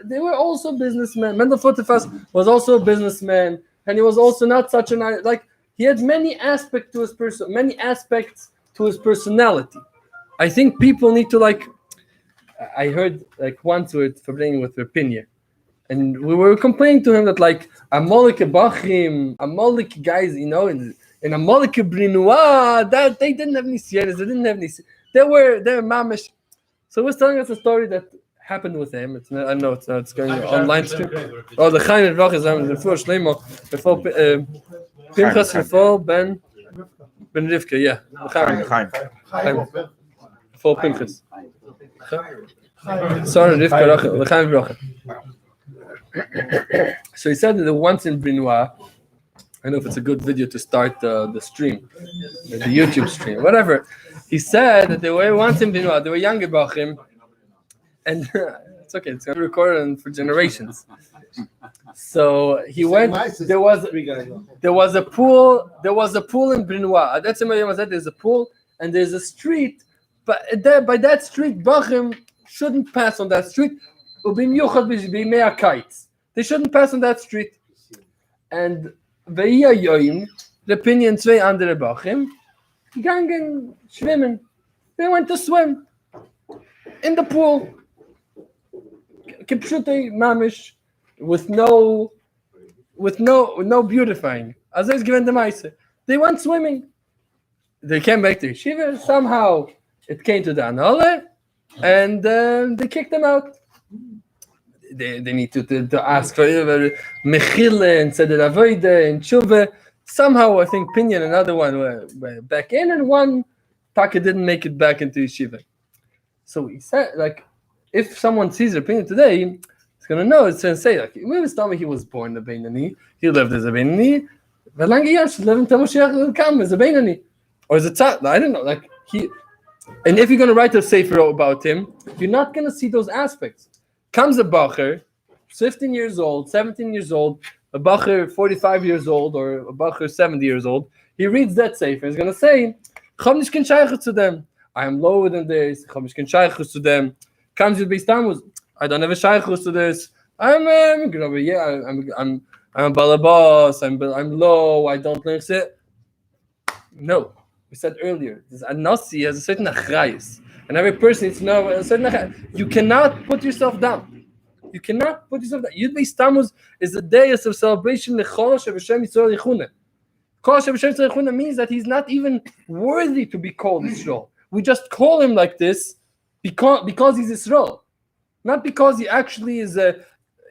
They were also businessmen. Mendel Futerfas was also a businessman, and he was also not such an like. He had many aspects to his personality. I think people need to like. I heard like once with Farbrengen with Rapinje, and we were complaining to him that like Amalek Bachim, Amalek guys, in Amalek Brinua, that they didn't have any sieres, they didn't have any. They were mamish. So he was telling us a story that happened with him. It's not, I know it's not. It's going online stream. Oh, the Chaim Rach is on the first Shlomo before Pinchas before Ben Rivka. Yeah, Chaim. Before Pinchas. Sorry, Rivka Rach, the Chaim Rach. So he said that once in Brinois, I don't know if it's a good video to start the stream, the YouTube stream, whatever. He said that they were once in Brinois, they were young about him, and it's okay, it's going to be recorded for generations. So he went. There was a pool. There was a pool in Brinois. That's why I said there's a pool and there's a street, but by that street, Bachim shouldn't pass on that street. They shouldn't pass on that street. And the opinion zwei andere Bachim gegangen schwimmen. They went to swim in the pool. Kipshute mamish with no beautifying. As is given the mice. They went swimming. They came back to Yeshiva. Somehow it came to the Anole, and they kicked them out. They need to ask for Mechile and Seder Avoide and Tshuva. Somehow I think Pinyan, another one, were back in, and one Taka didn't make it back into Yeshiva. So he said, like, if someone sees their opinion today, he's going to know, it's going to say, like, we was telling me he was born a Beinani, he lived as a Beinani, but lange years, lived until Moshiach come as a Beinani. Or as a Tzad, I don't know, like, and if you're going to write a sefer about him, you're not going to see those aspects. Comes a Bacher, 15 years old, 17 years old, a Bacher 45 years old, or a Bacher 70 years old, he reads that sefer, he's going to say, Chom nishkin shaychus to them. I am lower than this, Chom nishkin shaychus to them. Comes Yud Beis Tamuz, I don't have a shaychus to this. I'm a balabas, I'm low, I don't learn it. No. We said earlier, this Anasi has a certain achrayus, and every person needs to know a certain achrayus. You cannot put yourself down. You cannot put yourself down. Yud Beis Tamuz is a day of celebration. L'chol Hashem Yisrael Yichuna. Kol Hashem Yisrael Yichuna means that he's not even worthy to be called Yisrael. We just call him like this because he's Yisrael, not because he actually is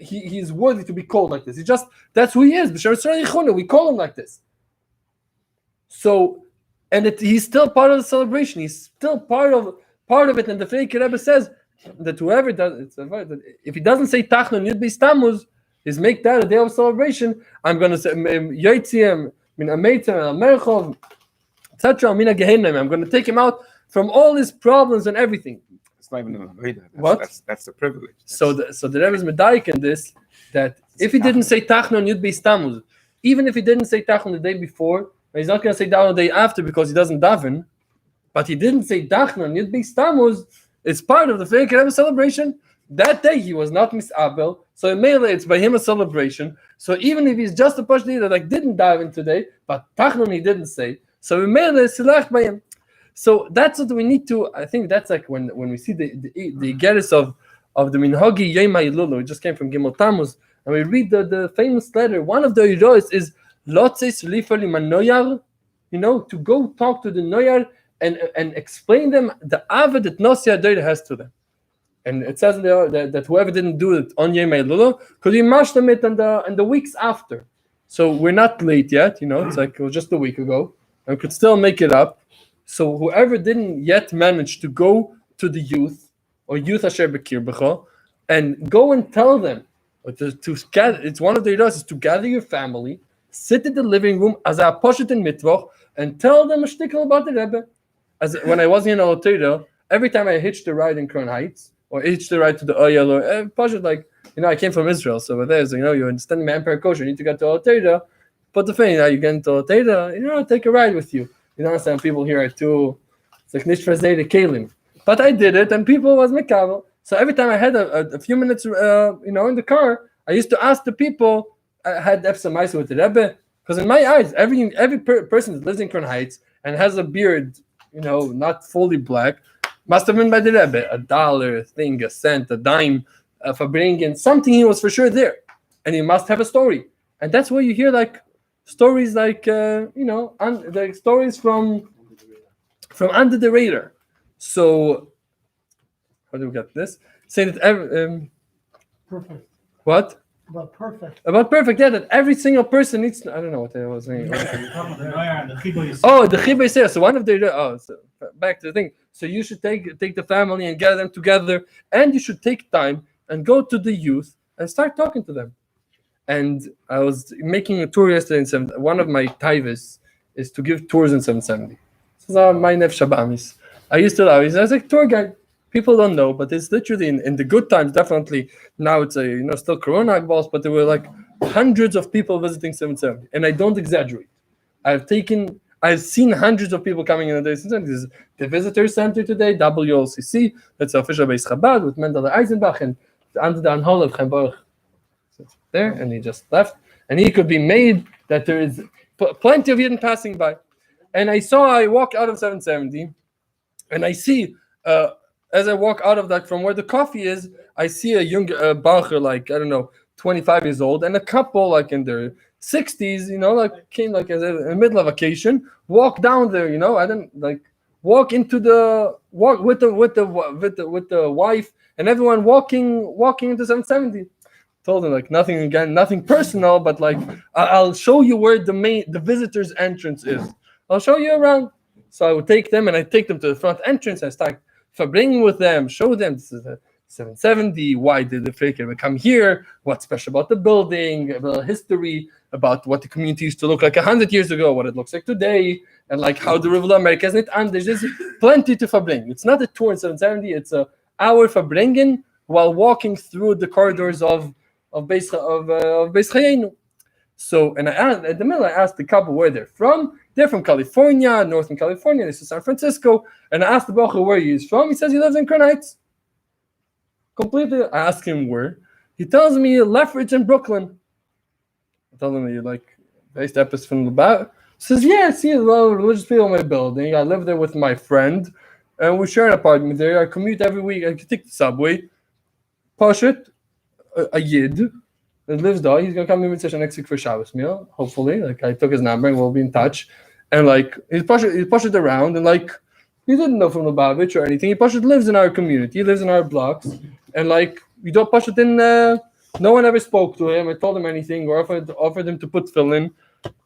he is worthy to be called like this. That's who he is. B'Shem Yisrael Yichuna. We call him like this. So. And he's still part of the celebration. He's still part of it. And the Frierdiker Rebbe says that whoever does, if he doesn't say Tachnun Yud Beis Tamuz, is make that a day of celebration. I'm going to say Yotziem Min Ameitem Al Merchov, etc. Min Gehenim. I'm going to take him out from all his problems and everything. It's not even what? That's the privilege. So the Rebbe is medayik in this, that if he didn't say Tachnun Yud Beis Tamuz, even if he didn't say Tachnun the day before, he's not going to say daven the day after because he doesn't daven, but he didn't say Dachnan Yud Beis Tamuz. It's part of the Frierdiker Rebbe celebration. That day he was not misabel, so mainly it's by him a celebration. So even if he's just a person that like didn't daven today, but Dachnan he didn't say, so mainly it's silach by him. So that's what we need to. I think that's like when we see the geras of the Minhagi Yom HaYilulu. We just came from Gimmel Tamuz, and we read the famous letter. One of the heroes is. To go talk to the Noyar and explain them the ava that Nosia Doida has to them. And it says there that whoever didn't do it on Yom HaYilulu, could you mash them it and the weeks after. So we're not late yet, it's like it was just a week ago. And we could still make it up. So whoever didn't yet manage to go to the youth, or youth Asher Bekir B'cho, and go and tell them, to gather, it's one of the ideas is to gather your family, sit in the living room as a poshet in Mittwoch and tell them a shtickle about the Rebbe. As when I was in Alotera, every time I hitched a ride in Crown Heights or hitched a ride to the Oyel or poshet, like I came from Israel, so there's you're understanding my Empire Kosher, you need to get to Alotera. But the thing, you get into Alotera, take a ride with you. You don't understand, people here are too. It's like nicht verzeh the kelim. But I did it, and people was mekabel. So every time I had a few minutes, in the car, I used to ask the people. I had Epsamaisa with the Rebbe, because in my eyes, every person that lives in Crown Heights and has a beard, not fully black, must have been by the Rebbe. $1, a thing, a cent, a dime, a Farbrengen, something he was for sure there, and he must have a story. And that's where you hear stories the stories from under the radar. So how do we get this? Say that Perfect. what? About perfect. About perfect, yeah, that every single person needs to, I don't know what I was saying. The Chibay says, so one of the, so back to the thing. So you should take the family and gather them together, and you should take time and go to the youth and start talking to them. And I was making a tour yesterday one of my taivis is to give tours in 770. This is my Nef Shabamis. I used to, I was like tour guide. People don't know, but it's literally in the good times, definitely. Now it's still Corona balls, but there were hundreds of people visiting 770. And I don't exaggerate. I've seen hundreds of people coming in the day. This is the visitor center today, WLCC. That's the official Beis Chabad with Mendel Eisenbach and under the Anhol of Chaim Baruch. There, and he just left. And he could be made that there is plenty of Yidden passing by. And I walk out of 770, and I see, as I walk out of that from where the coffee is, I see a young Bacher, 25 years old, and a couple in their 60s, came in the middle of vacation, walk down there, I didn't walk with the wife and everyone walking into 770. Told him nothing personal, but I'll show you where the visitor's entrance is. I'll show you around. So I would take them to the front entrance and start Farbrengen with them, show them this is a 770, why did the Faker come here, what's special about the building, about history, about what the community used to look like 100 years ago, what it looks like today, and how the River America is it. And there's just plenty to Farbrengen. It's not a tour in 770, it's a hour Farbrengen while walking through the corridors of Beis Chayenu. So, and at the middle, I asked the couple where they're from. They're from California, Northern California. This is San Francisco. And I asked the Bacher where he is from. He says he lives in Crown Heights. Completely. I asked him where. He tells me Lethbridge in Brooklyn. I tell him you're based episode from the back. He says, yeah, I see a lot of religious people in my building. I live there with my friend. And we share an apartment there. I commute every week. I can take the subway. Push it. A Yid that lives there, he's gonna come to me next week for Shabbos meal. Hopefully, I took his number and we'll be in touch. And he pushed it around, and he didn't know from Lubavitch or anything. He lives in our community, he lives in our blocks, and you don't push it in. No one ever spoke to him or told him anything or offered him to put fill-in.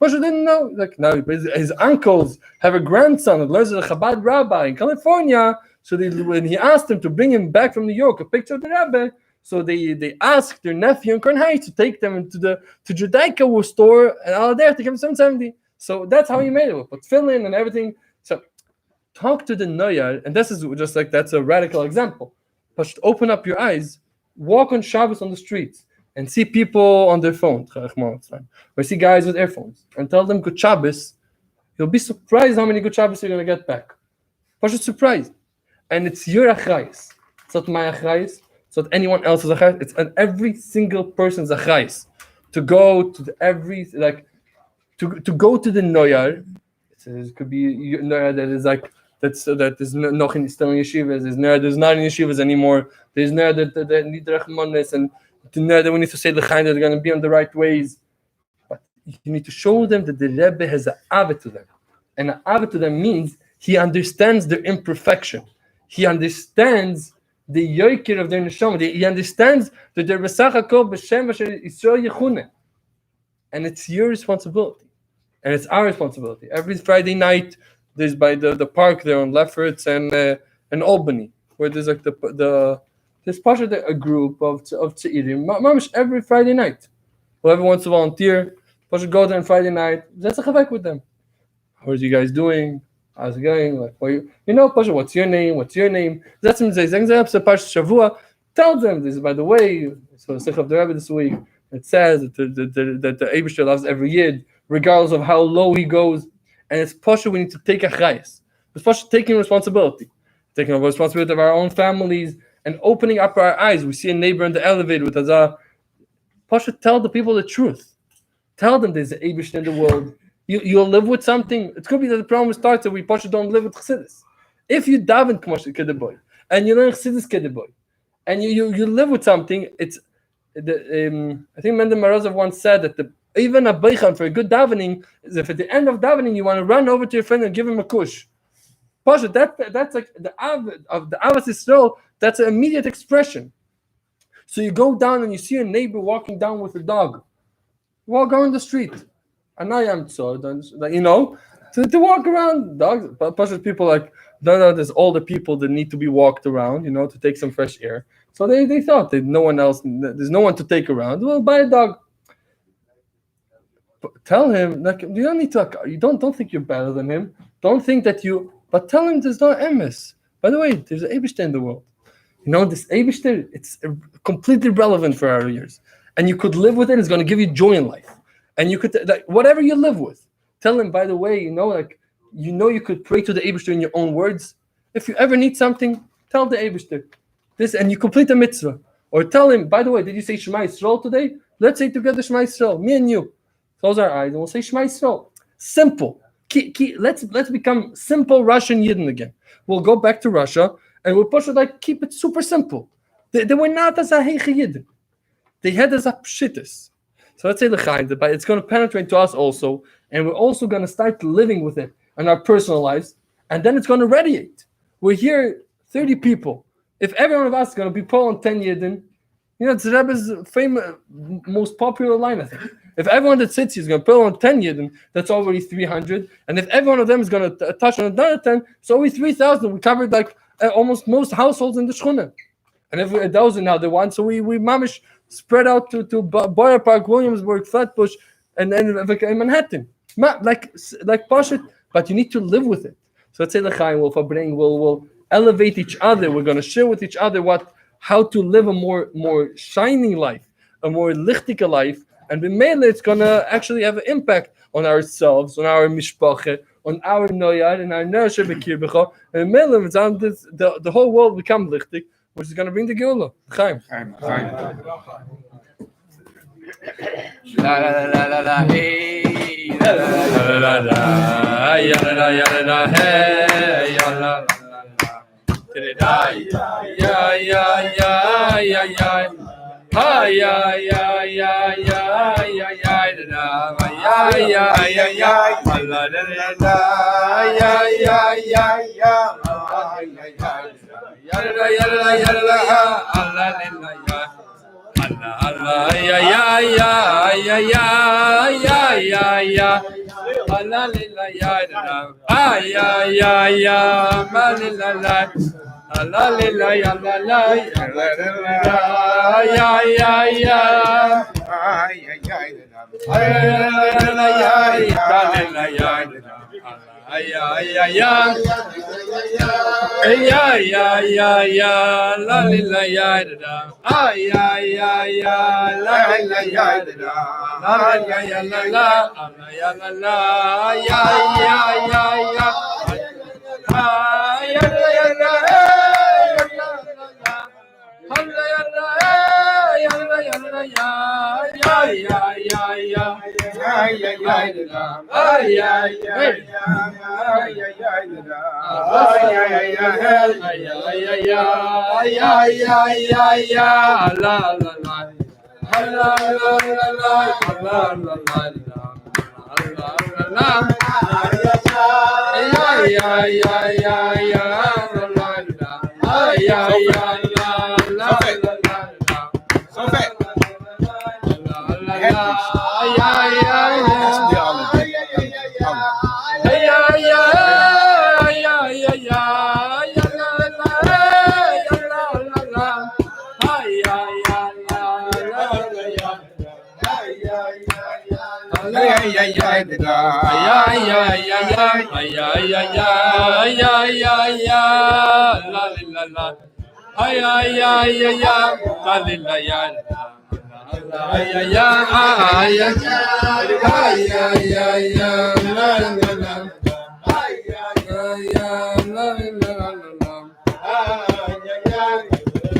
Pasha didn't know. Now his uncles have a grandson that learns as a Chabad rabbi in California. So when he asked him to bring him back from New York a picture of the rabbi. So they asked their nephew in Crown Heights to take them to Judaica store and all there to give him 770. So that's how he made it. But fill in and everything. So talk to the Noyar, and this is just that's a radical example. But open up your eyes, walk on Shabbos on the streets, and see people on their phones. Or see guys with earphones and tell them good Shabbos. You'll be surprised how many good Shabbos you're gonna get back. But you're surprised. And it's your achayis. It's not my achayis. It's not anyone else's achayis. It's on every single person's achayis. To go to to go to the Noyar. It could be Noyar that is that is noch in still in yeshivas. There's Noyar there's not in yeshivas anymore. There's Noyar that need rachmanis, and the Noyar that we need to say l'chaim that they're going to be on the right ways. But you need to show them that the Rebbe has an avet to them, and an avet to them means he understands their imperfection. He understands the yoikir of their neshama. He understands that they're b'sachakol b'shem v'sher Yisrael yechune, and it's your responsibility, and it's our responsibility. Every Friday night, there's by the park there on Lefferts and Albany, where there's there's partially a group of tzeirim. Mamish every Friday night. Whoever wants to volunteer, should go there on Friday night. That's a chavek with them. How are you guys doing? How's it going? Pasha, what's your name? What's your name? That's him saying, Shavua. Tell them this, by the way. So the Sikh of the Rebbe this week, it says that the Eibishter loves every Yid, regardless of how low he goes. And it's Pasha, we need to take a chayes. It's Pasha taking responsibility. Taking responsibility of our own families and opening up our eyes. We see a neighbor in the elevator with Azar. Pasha, tell the people the truth. Tell them there's an Eibush in the world. You'll live with something. It could be that the problem starts that we Pasha don't live with Chassidus. If you daven K'mosh Kedeboy and you learn Chassidus Kedeboy and you live with something, it's I think Mendel Morozov once said that even a beichan for a good davening is if at the end of davening you want to run over to your friend and give him a kush. Pasha, that's like the av of the Avas Yisrael. That's an immediate expression. So you go down and you see a neighbor walking down with a dog. Walk on the street. And I am so, to walk around. Dogs, Pasha, people like, no, there's older people that need to be walked around, to take some fresh air. So they thought that there's no one to take around. Well, buy a dog. But tell him, like, you don't need to, you don't think you're better than him. Don't think that but tell him there's no emes. By the way, there's an Eibishter in the world. This Eibishter, it's completely relevant for our ears. And you could live with it, it's going to give you joy in life. And you could, whatever you live with, tell him, by the way, you could pray to the Eibishter in your own words. If you ever need something, tell the Eibishter this, and you complete the mitzvah. Or tell him, by the way, did you say Shema Yisrael today? Let's say together Shema Yisrael, me and you. Close our eyes and we'll say Shema Yisrael. Simple. Let's become simple Russian Yidden again. We'll go back to Russia and we'll push it keep it super simple. They were not as a heiche Yidden. They had as a pshittis. So let's say l'chaim, but it's going to penetrate to us also, and we're also going to start living with it in our personal lives, and then it's going to radiate. We're here, 30 people. If every one of us is going to be Paul 10 Yidden, it's Rebbe's famous, most popular line, I think. If everyone that sits here is going to pull on 10 Yidden, that's already 300. And if every one of them is going to touch on another 10, it's already 3,000. We covered almost most households in the Shchuna. And if 1,000 now they want, so we mamish spread out to Boyer Park, Williamsburg, Flatbush, and then in Manhattan. Like Pasha, but you need to live with it. So let's say l'chaim, we'll elevate each other. We're going to share with each other how to live a more shining life, a more lichtige life. And b'meila, it's going to actually have an impact on ourselves, on our mishpache, on our noyad, and our nershe b'kirbecha. And b'meila, the whole world become lichtig, which is going to bring the Geula. Chaim. La la la la la hey la la la la la ya la la ya la la hey ya la la la ya ya ya ya ya ha ya ya ya ya ya ya la ya ya ya ya la la la ya ya ya ya ya la ya la ya Allah ya ya ya ya ya ya ya ya Allah lilla ya ya ya ya ma lilla la Allah lilla ya la la ya ya ya la lilla ya da ay ya ya la lilla ya da la ya la la ya la la ya ya ya ay ya la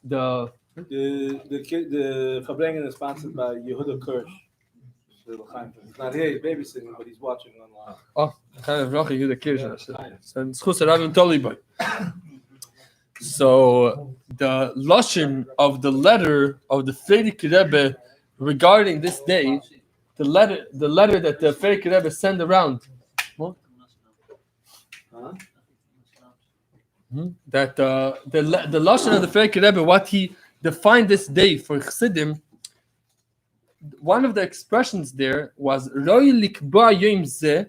The The Farbrengen is sponsored by Yehuda Kirsch. He's not here, he's babysitting, but he's watching online. Oh, so the lashon of the letter of the Frierdiker Rebbe regarding this day, the letter that the Frierdiker Rebbe sent around. What? Huh? That the lashon of the Frierdiker Rebbe, what he defined this day for Chassidim. One of the expressions there was Roy likba yom ze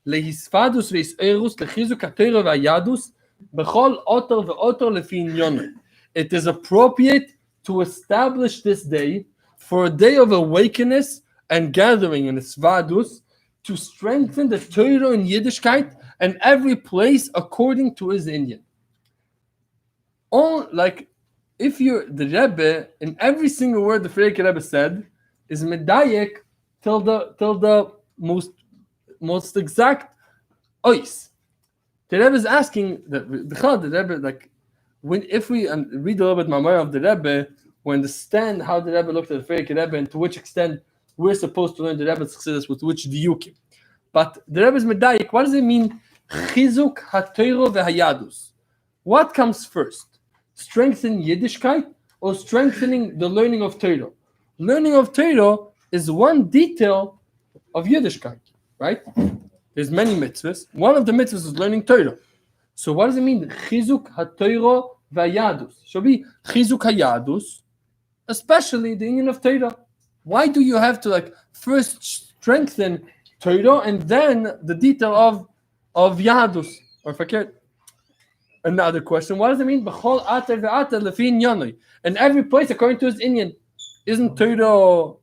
lehisfadus ve'iserus lechizuk haTorah va'yadus b'chol otor ve'otor lefi inyono. It is appropriate to establish this day for a day of awakeness and gathering in Isvadus to strengthen the Torah in Yiddishkeit and every place according to his Indian. If you're the Rebbe, in every single word the Frierdiker Rebbe said is medayek till the most exact ois. The Rebbe is asking the Rebbe if we read a little bit Mamar of the Rebbe, we understand how the Rebbe looked at the Frierdiker Rebbe and to which extent we're supposed to learn the Rebbe's chassidus with which diyukim. But the Rebbe's medayek, what does it mean? Chizuk haTorah ve'hayadus. What comes first? Strengthening Yiddishkeit or strengthening the learning of Torah? Learning of Torah is one detail of Yiddishkeit, right? There's many mitzvahs. One of the mitzvahs is learning Torah. So what does it mean? Chizuk haTorah v'hayadus. Should be chizuk hayadus, especially the union of Torah. Why do you have to first strengthen Torah and then the detail of yadus or fakir? Another question: what does it mean? B'chol ater ve'ater lefi inyanoi. In every place according to his Inyan. Isn't Torah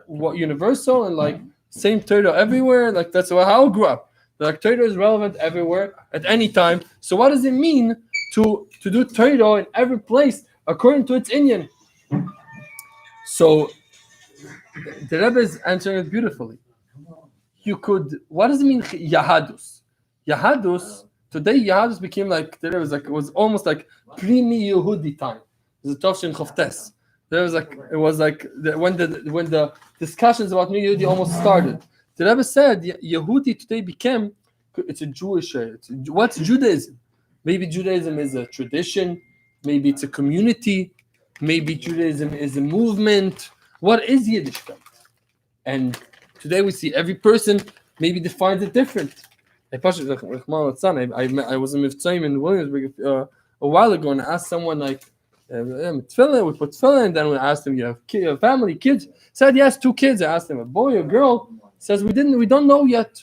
what universal and same Torah everywhere? That's how I grew up. Torah is relevant everywhere at any time. So what does it mean to do Torah in every place according to its Inyan? So the Rebbe is answering it beautifully. What does it mean Yahadus? Yahadus, today Yahadus became it was almost pre-Mi Yehudi time. It was a Tovshin Chavtes. When the discussions about New Yehudi almost started. The Rebbe said Yehudi today became, it's a Jewish, what's Judaism? Maybe Judaism is a tradition, maybe it's a community, maybe Judaism is a movement. What is Yiddishkeit? And today we see every person maybe defines it different. I was in Mivtzoyim in Williamsburg a while ago and I asked someone we put tefillin, and then we asked him, you have family, kids? Said yes, 2 kids. I asked him, a boy or girl? Says we don't know yet.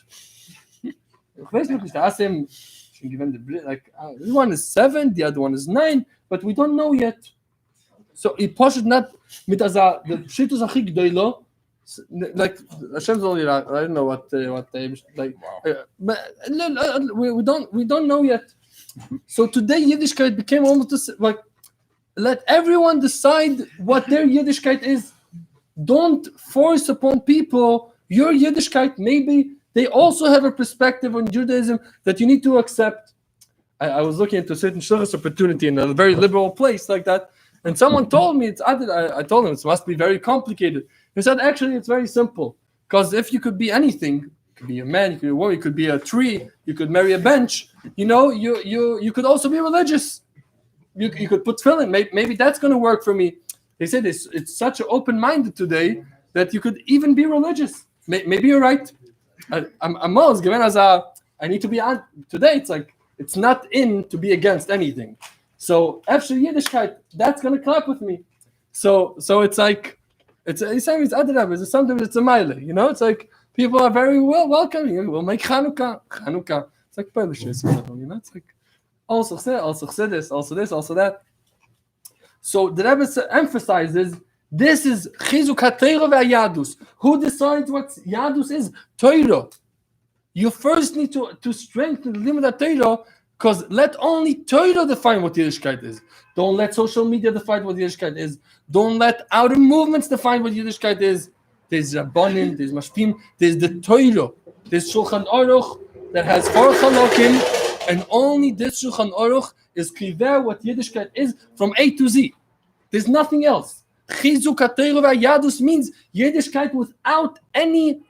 I asked him, this one is 7, the other one is 9, but we don't know yet. So he pushed not mit the shittus achik doilo. Hashem's only, I don't know what they we don't know yet. So today Yiddishkeit became almost let everyone decide what their Yiddishkeit is. Don't force upon people your Yiddishkeit. Maybe they also have a perspective on Judaism that you need to accept. I was looking into a certain shlichus opportunity in a very liberal place like that, and someone told me I told him it must be very complicated. He said actually it's very simple, because if you could be anything, you could be a man, you could be a woman, you could be a tree, you could marry a bench. You could also be religious. You could put tefillin. Maybe that's going to work for me. They said it's such an open-minded today that you could even be religious. Maybe you're right. I'm always given as I need to be on today. It's like it's not in to be against anything. So after Yiddishkeit, that's gonna clap with me. So it's like it's sometimes it's a mile. You know, it's like people are very welcoming. We'll make Chanukah. It's like Polish, you know. It's like also this, also that. So the Rebbe emphasizes this is Chizuk HaTorah ve'Yadus. Who decides what Yadus is? Torah. You first need to strengthen the limit of Torah, because let only Torah define what Yiddishkeit is. Don't let social media define what Yiddishkeit is. Don't let outer movements define what Yiddishkeit is. There's Rabbanim, there's Mashpim, there's the Torah, there's Shulchan Aruch that has 4 Chalokim, and only this Shulchan Aruch is kiver what Yiddishkeit is from A to Z. There's nothing else. Chizuk HaTorah ve'Yadus means Yiddishkeit without any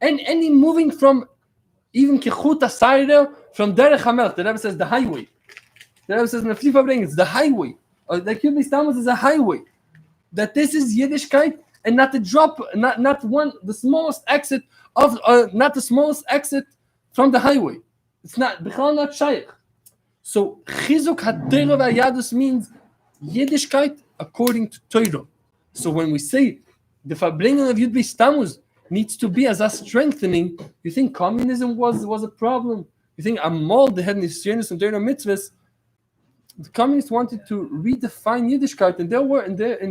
moving from even Kechut HaSayre from Derech HaMelech. The Rebbe says the highway. The Rebbe says in the Farbrengen it's the highway. Like Yud Beis Tamuz is a highway. That this is Yiddishkeit and not the drop, not one, the smallest exit of, not the smallest exit from the highway. It's not B'chal not Shaykh. So Chizuk HaTorah ve'Yadus means Yiddishkeit according to Torah. So when we say the Farbrengen of Yud Beis Tamuz needs to be as a strengthening, you think communism was a problem? You think Amol, they had Nisyonis and Torah mitzvahs? The communists wanted to redefine Yiddishkeit, and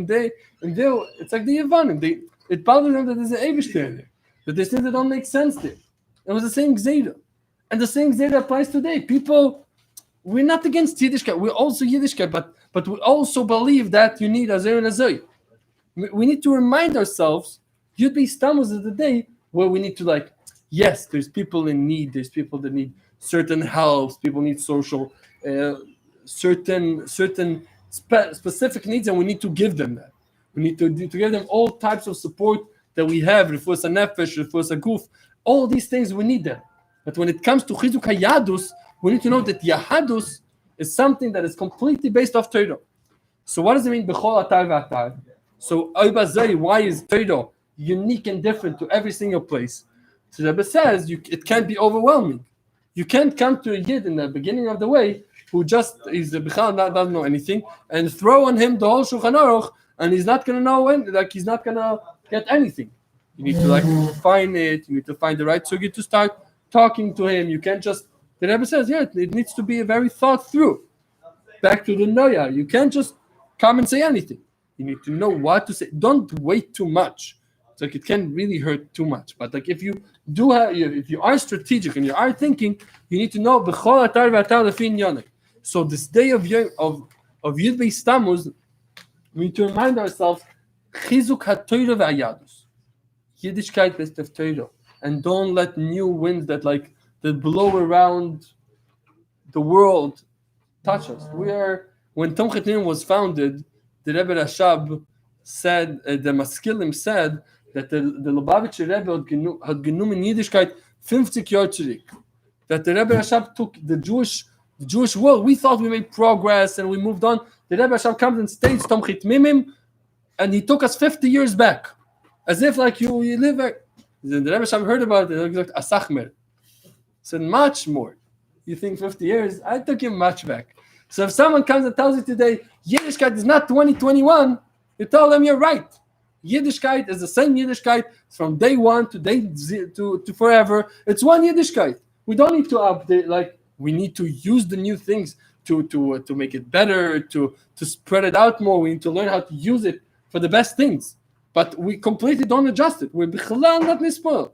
they it's like the Yevanim. It bothered them that there's an Eivish there, that they said they don't make sense there. It was the same Gzeira. And the same Gzeira applies today. People, we're not against Yiddishkeit, we're also Yiddishkeit, but we also believe that you need Azer and Azer. We need to remind ourselves, Yud Beis Tamuz is the day where we need to yes, there's people in need, there's people that need certain help, people need social, certain specific needs, and we need to give them that. We need to give them all types of support that we have, Refuas HaNefesh, Refuas HaGuf, all these things we need them. But when it comes to Chizuk HaYadus, we need to know that Yahadus is something that is completely based off Torah. So what does it mean, B'chol Atar V'Atar? So why is Torah unique and different to every single place? So the Rebbe says it can't be overwhelming. You can't come to a Yid in the beginning of the way who just is the B'chal doesn't know anything and throw on him the whole Shulchan Aruch, and he's not gonna know he's not gonna get anything. You need to refine it. You need to find the right sugi to start talking to him. You can't just. The Rebbe says, it needs to be a very thought through. Back to the Noya, you can't just come and say anything. You need to know what to say. Don't wait too much. It's like it can really hurt too much. But if you do if you are strategic and you are thinking, you need to know B'chol Atar V'Atar Lefi Inyanek. So this day of Yud Beis Tamuz, we need to remind ourselves Chizuk HaTorah ve'Yadus, Yiddishkeit based of Torah, and don't let new winds that blow around the world touch us. When Tomchei Tmimim was founded, the Rebbe Rashab said, the Maskilim said that the Lubavitcher Rebbe had genommen Yiddishkeit 50 Jahre zurück. That the Rebbe Rashab took the Jewish world. We thought we made progress and we moved on. The Rebbe Rashab comes and states Tomchei Tmimim, and he took us 50 years back, as if you live back. Then the Rebbe Rashab heard about it. He was like Asachmer. Said much more. You think 50 years? I took him much back. So if someone comes and tells you today Yiddishkeit is not 2021, you tell them you're right. Yiddishkeit is the same Yiddishkeit from day one to day to forever. It's one Yiddishkeit. We don't need to update. We need to use the new things to make it better, to spread it out more. We need to learn how to use it for the best things. But we completely don't adjust it. We're bichlal not nispoil.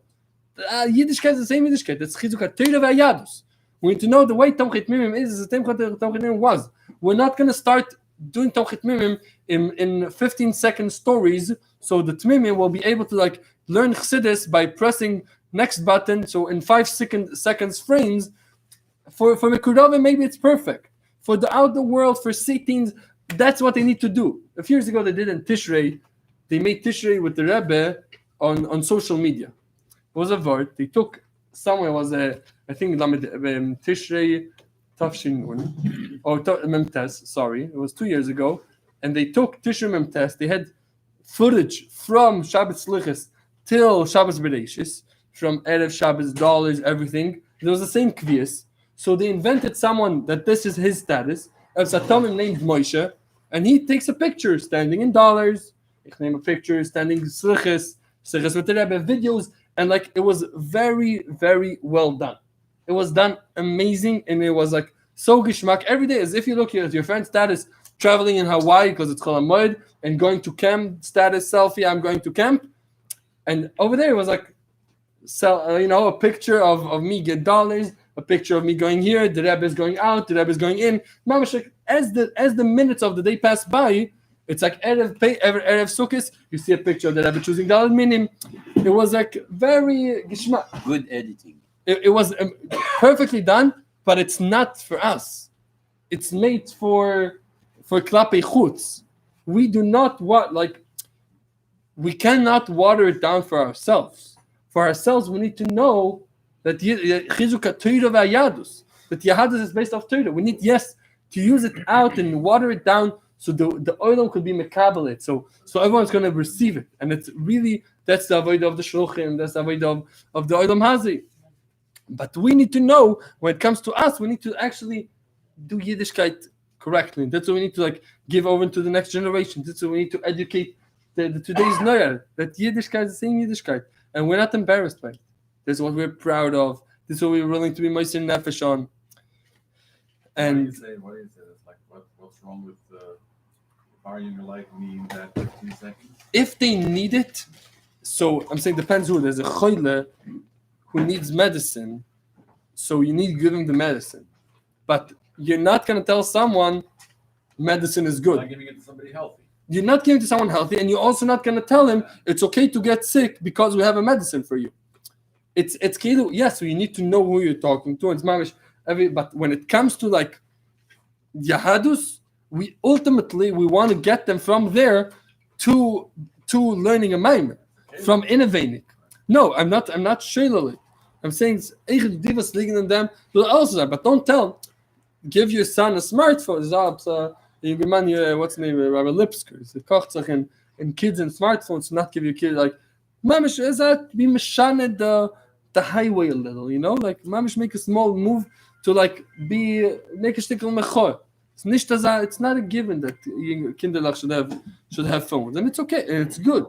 Yiddishkeit is the same Yiddishkeit. That's Chizuk HaTorah ve'Yadus. We need to know the way Tomchei Tmimim is the same way Tomchei Tmimim was. We're not going to start doing Tomchei Tmimim in 15-second stories, so the Tmimim will be able to learn Chassidus by pressing next button. So in 5 seconds frames, for Mekuravim maybe it's perfect. For the outer world, for Sitins, that's what they need to do. A few years ago they did in Tishrei. They made Tishrei with the Rebbe on social media. It was a word. They took somewhere was I think Tishrei Tafshin or Memtes. Sorry, it was 2 years ago, and they took Tishrei Memtes. They had footage from Shabbat Slichus till Shabbos Bereshis from Erev Shabbos, dollars, everything. There was the same kvias. So they invented someone that this is his status. It's a Tomim named Moshe, and he takes a picture standing in dollars. Ich name a picture standing slichas with the Rebbe, videos, and like it was very, very well done. It was done amazing, and it was like so gishmak every day. As if you look at your friend's status traveling in Hawaii because it's Chol HaMoed, and going to camp status selfie. I'm going to camp, and over there it was like, a picture of me get dollars, a picture of me going here. The Rebbe is going out. The Rebbe is going in. As the minutes of the day pass by, it's like Erev Sukkot. You see a picture of the Rebbe choosing dollar minim. It was like very gishmak. Good editing. It was perfectly done, but it's not for us. It's made for Klapei Chutz. We do not we cannot water it down for ourselves. For ourselves, we need to know that Chizuk Torah v'Yadus, that Yahadus is based off Torah. We need, to use it out and water it down so the oil could be mekabelit. So everyone's going to receive it. And it's really, that's the avodah of the shluchim, that's the avodah of the olam hazi. But we need to know, when it comes to us, we need to actually do Yiddishkeit correctly. That's what we need to give over to the next generation. That's what we need to educate the today's Noyer, that Yiddishkeit is the same Yiddishkeit. And we're not embarrassed by it. This is what we're proud of. This is what we're willing to be moister nefesh on. And what do you say? It's like, what's wrong with varying your life needing that 15 seconds? If they need it, so I'm saying depends who. There's a choyle who needs medicine, so you need to give him the medicine. But you're not going to tell someone medicine is good. Not giving it to somebody healthy. You're not giving it to someone healthy, and you're also not going to tell him it's okay to get sick because we have a medicine for you. It's keilu, yes, so you need to know who you're talking to. It's mamish but when it comes to Yahadus, we ultimately want to get them from there to learning a maimer, from innovating. No, I'm not shayla. I'm saying divas liegen in them, but don't tell. Give your son a smartphone. What's the name? Rabbi Lipsker. It kocht in kids and smartphones. Not give your kid mamish is that be mishaned the highway a little, mamish make a small move to be make a stickel mechor. It's not a given that Kinderlach should have phones, and it's okay and it's good.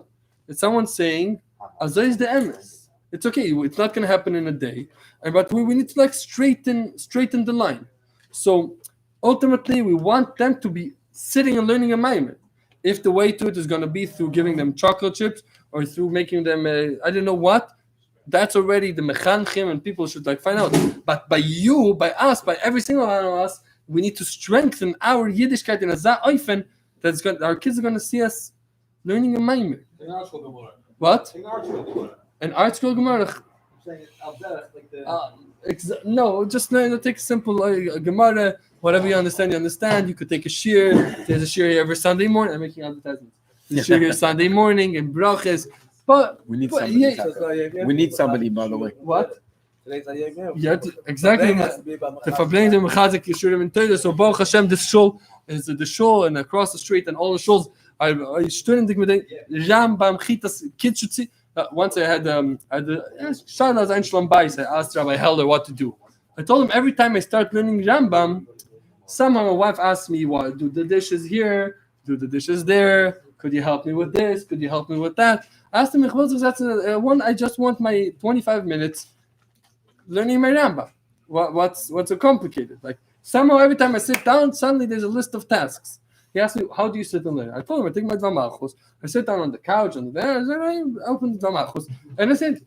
It's someone saying Azay is the emes. It's okay. It's not going to happen in a day, but we need to straighten the line. So ultimately, we want them to be sitting and learning a maimer. If the way to it is going to be through giving them chocolate chips or through making them I don't know what, that's already the mechanchim, and people should find out. But by you, by us, by every single one of us, we need to strengthen our Yiddishkeit in a za'oifen that's going. Our kids are going to see us learning a maimer. What? An art school Gemara. No, just take a simple Gemara. Whatever you understand. You could take a shir. There's a shir here every Sunday morning. I'm making advertisements. There's a shir here Sunday morning and brachas. But we need somebody, by the way. What? Yeah, exactly. The Farbrengen the Mechazik Yeshurim in Torah. So Baruch Hashem, this shul is the shul, and across the street, and all the shuls. I studied with the Rambam Chitas Kitschutzi. Once I had Shana Zainshlam Bais. I asked Rabbi Hillel what to do. I told him every time I start learning Rambam, somehow my wife asks me, "What do the dishes here? Do the dishes there? Could you help me with this? Could you help me with that?" I asked him, I just want my 25 minutes learning my Rambam. What's so complicated? Somehow every time I sit down, suddenly there's a list of tasks. He asked me, "How do you sit and learn?" I told him, I take my Dvamachos. I sit down on the couch and I open the Dvamachos. And I said,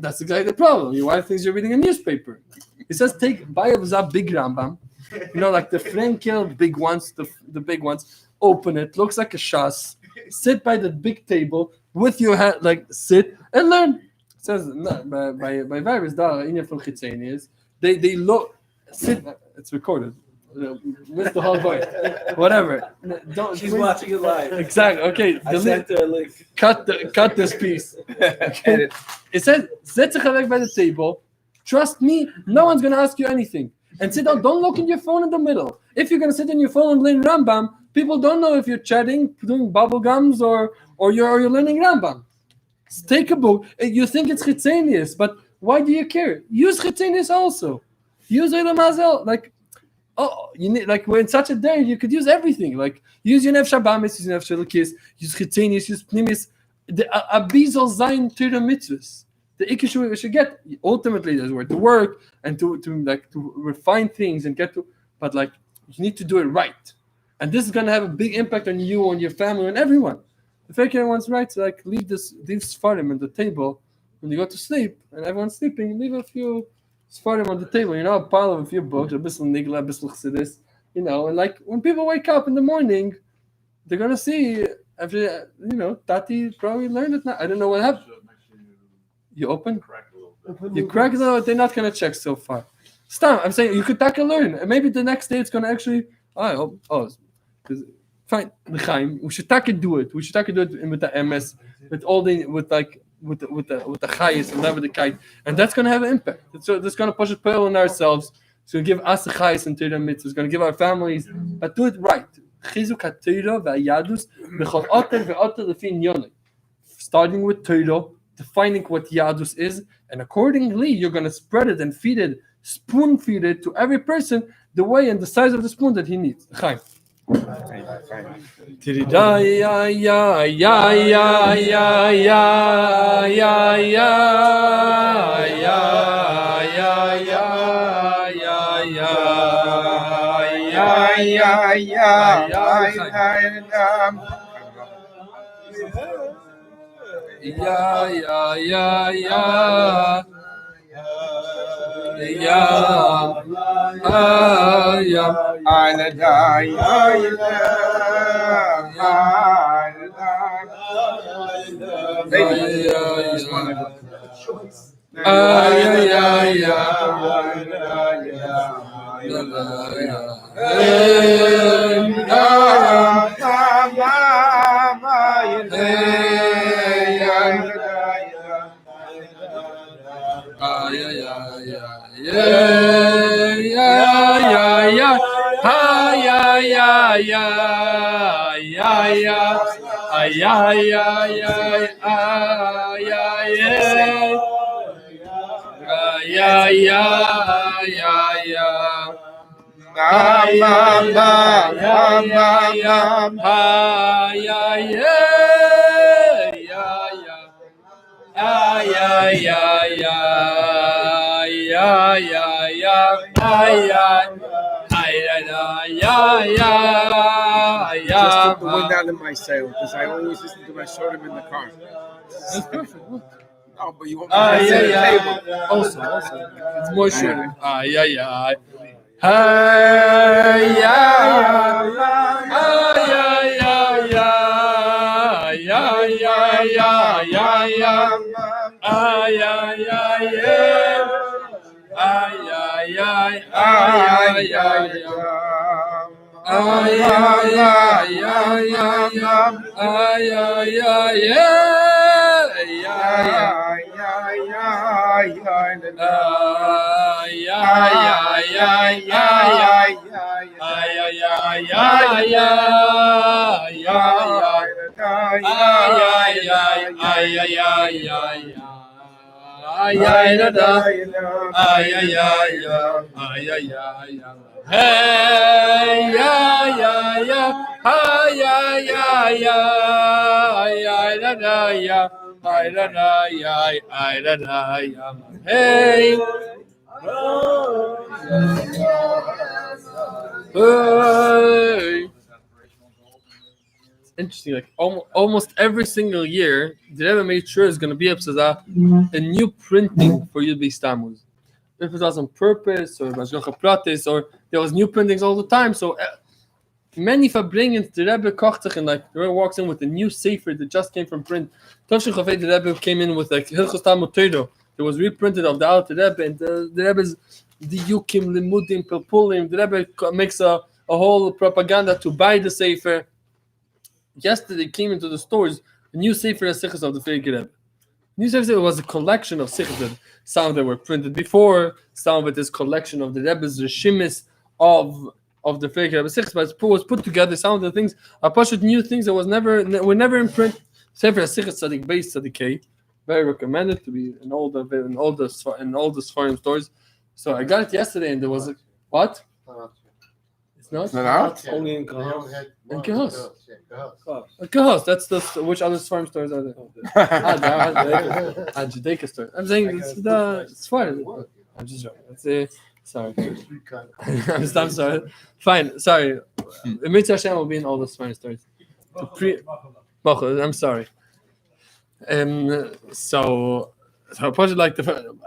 "That's exactly the problem. Your wife thinks you're reading a newspaper." He says, buy a big Rambam, the Frenkel big ones, the big ones. Open it, looks like a shas. Sit by the big table with your hand, sit and learn. It says by virus is they look sit. It's recorded. Missed the whole voice. Whatever. She's watching it live. Exactly. Okay. I sent her a link. Cut this piece. Okay. It says, "Set by the table. Trust me, no one's going to ask you anything. And sit down. Don't look in your phone in the middle. If you're going to sit in your phone and learn Rambam, people don't know if you're chatting, doing bubble gums, or you're learning Rambam. Take a book. You think it's chitzenius, but why do you care? Use chitzenius also. Use Elam Hazel. Like, you need, like, we're in such a day, you could use everything. Like, use your Nefesh Habamis, use Nefesh Elokis, use chitzenius, use pnimis. The abizal zayin to the mitzvahs. The issue we should get ultimately is where to work and to refine things and get to, but like you need to do it right, and this is gonna have a big impact on you, on your family, on everyone. If everyone's right, so like leave Sfarim on the table when you go to sleep, and everyone's sleeping. Leave a few Sfarim on the table. A pile of a few books, a bisl nigla, a bisl chassidus, and like when people wake up in the morning, they're gonna see. After Tati probably learned it now. I don't know what happened. You open? You crack it out. They're not gonna check so far. Stop. I'm saying you could take a learn, and maybe the next day it's gonna actually. Fine. We should take it do it. We should take it do it with the MS, with all the with the chayis and never the kite, and that's gonna have an impact. So that's gonna push a pearl on ourselves. It's gonna give us the chayis and Torah mitzvahs. It's gonna give our families, but do it right. Starting with Torah, defining what Yadus is, and accordingly you're going to spread it and feed it, spoon feed it to every person the way and the size of the spoon that he needs. Chaim. Just took the wind out of my sail because I always listen to my shortem in the car. That's perfect. Look. No, but you want me to sit at the table. Also, it's more sure. Interesting, like almost every single year, the Rebbe made sure it's going to be a new printing for Yud Beis Tamuz. If it was on purpose, or Mashgacha Pratis, or there was new printings all the time. So many Farbrengen, the Rebbe kocht sich, and like the Rebbe walks in with a new sefer that just came from print. Tovshich Chavei, the Rebbe came in with like Hilchos Talmud Torah. It was reprinted of the Alter Rebbe, and the Rebbe's Diyukim, Limudim, Pelpulim. The Rebbe makes a whole propaganda to buy the sefer. Yesterday came into the stores a new sefer Sichos of the Farbrengen Rebbe. New sefer was a collection of Sichos. Some that were printed before, some of it is collection of the Rebbe's Rishimis of the Farbrengen Rebbe Sichos, but it was put together. Some of the things are pushed new things that were never in print. Sefer Sichos Tzadik Beis Tzadik Kei. Very recommended to be in all the foreign stores. So I got it yesterday, and there was what? It's not. Is that out? Only in Kahos. In Kahos. Kahos. That's which other farm stores are there? Judaica store. I'm saying it's fine. I'm just joking. Sorry. I'm sorry. Fine. Sorry. Mitzvah Hashem will be in all the foreign stores. I'm sorry. So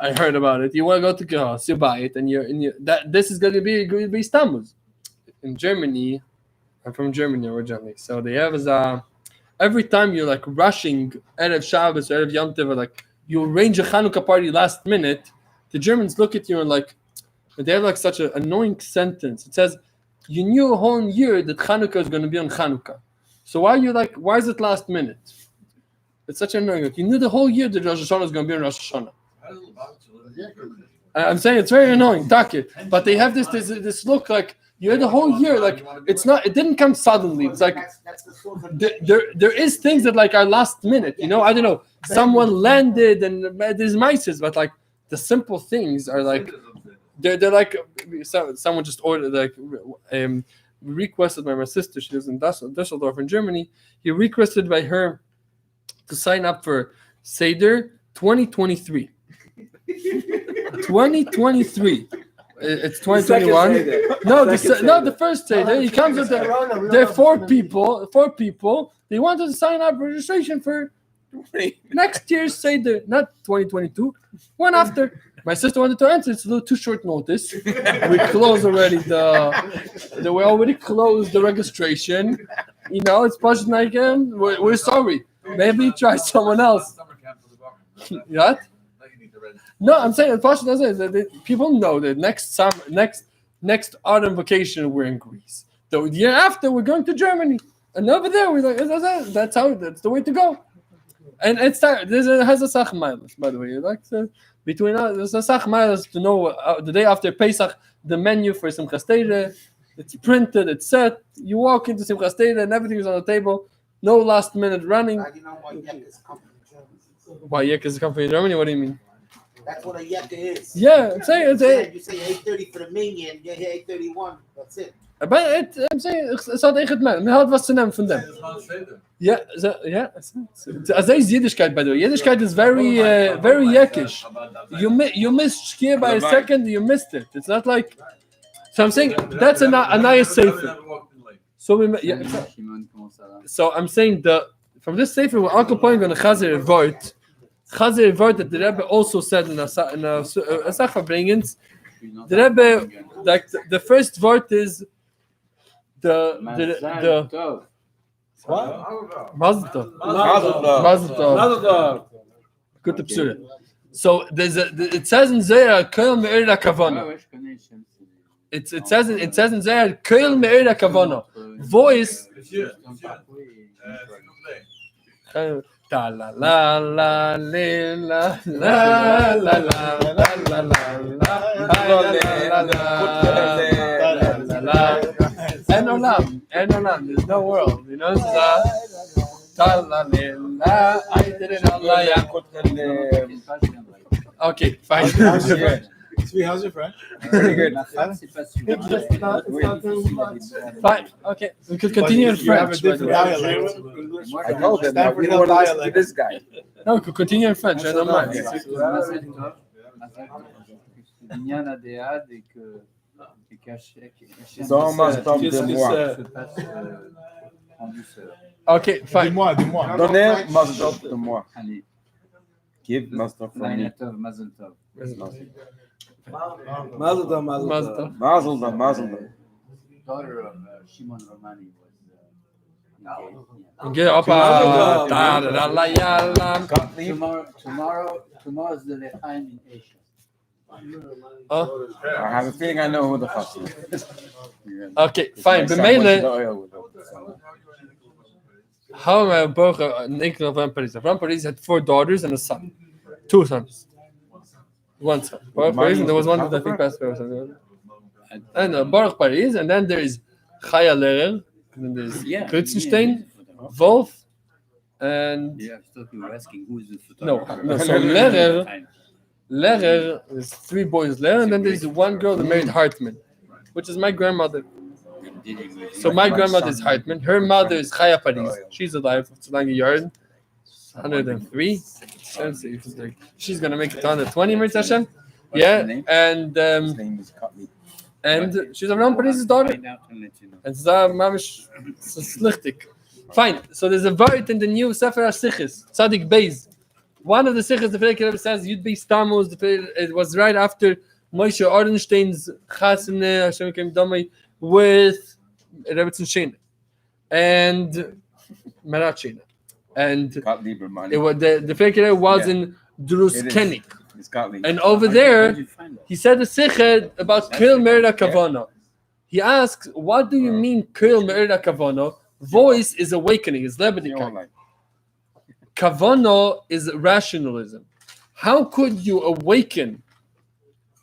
I heard about it. You want to go to Kahos, you buy it, and this is going to be Yud Beis Tamuz. In Germany, I'm from Germany originally, so they have every time you're like rushing Erev Shabbos or Erev Yom Tov, or like you arrange a Chanukah party last minute, the Germans look at you and like they have like such an annoying sentence. It says, "You knew a whole year that Chanukah is going to be on Chanukah, so why is it last minute?" It's such an annoying. Like, you knew the whole year that Rosh Hashanah is going to be on Rosh Hashanah. I'm saying it's very annoying, but they have this look like. You had the whole year, like it's not. It didn't come suddenly. It's like there is things that like are last minute. I don't know. Someone landed and there's mices, but like the simple things are like they're like someone just ordered like requested by my sister. She lives in Düsseldorf in Germany. He requested by her to sign up for Seder 2023. 2023. It's 2021. The first Seder. He comes with there are four people. They wanted to sign up registration for next year's Seder, not 2022. One after. My sister wanted to answer. It's a little too short notice. We closed already we already closed the registration. It's just like we're sorry. Maybe try someone else. What? No, I'm saying that people know that next autumn vacation we're in Greece. The year after we're going to Germany, and over there we're like that's the way to go. And it has a sach miles, by the way. Between us, there's a sach miles to know the day after Pesach the menu for Simchas Torah. It's printed, it's set. You walk into Simchas Torah and everything is on the table. No last minute running. How do you know why Yek is coming from Germany? Why Yek is coming from Germany? What do you mean? That's what a Yek is. Yeah, I'm saying You say 8:30 for the minion, you're here 8:31. That's it. But I'm saying it's not echt man. Man hat was zu nehmen von dem. Yeah. As is Yiddishkeit, by the way. Yiddishkeit is very Yekish. You missed Shkia by a second, you missed it. It's not like. So I'm saying that's a nice sefer. So I'm saying from this sefer, we're Uncle pointing on a Chazer Vort. Chazer Vort that the Rebbe also said in a Farbrengen. The Rebbe, like the first Vort is the Mazel Tov. Good psura. So it says in Zohar Kol Me'ir Kavana. It says in Zohar Kol Me'ir Kavana. Voice. Ta la la la la la la la. And Olam, there's no world, Okay, fine. How's your friend? Pretty good. Fine, okay. We could continue in French. English. I told him that we don't listen to this guy. No, we could continue in French. I don't mind. Ils ont Mazel Tov de moi. Okay, fine. Dis-moi. Donnez Mazel Tov de moi. Give Mazel Tov from me. Mazel Tov. Mazel Tov. Daughter of Shimon Romani was Get up. Tomorrow is the Lechaim in Asia. I have a feeling I know who the fuck is. Okay, fine. B'meile, how am I both an income of Avram Paris? Avram Paris had 4 daughters and a son. 2 sons. 1 son. Baruch Paris, and there was one that I think passed away or something. And Baruch Paris, and then there is Chaya Lerer, and then there's Kritzenstein, Wolf, And Yeah, still you're asking who is the no, photographer. so Lerer is 3 boys, Lerer, and then there's one girl that married Hartman, which is my grandmother. So my grandmother is Hartman. Her mother is Chaya Paris. She's alive. It's a long yard. 103. She's gonna make it 120 Mirz Hashem. Yeah, and His name is Cutney. she's Avram Paris' daughter. Find out and let you know. And Mamish Slichtik. Fine. So there's a word in the new Sefer HaSichis, Tzadik Beis. One of the Sichis, the Freilich Rebbe says, Yud Beis Tamuz. It was right after Moshe Ornstein's Chasene Hashem Kem Domei with Rebbe Shene and Merat Shene. And Got Lieberman. it was the Freilich Rebbe was in Drus It is. Kenik. It's got Lee. And over Where'd there, you find that? he said a Sicha about Kil Merda Kavana. He asks, what do you mean Kil Merda Kavana? Voice is awakening, is lebedika. Kavana is rationalism. How could you awaken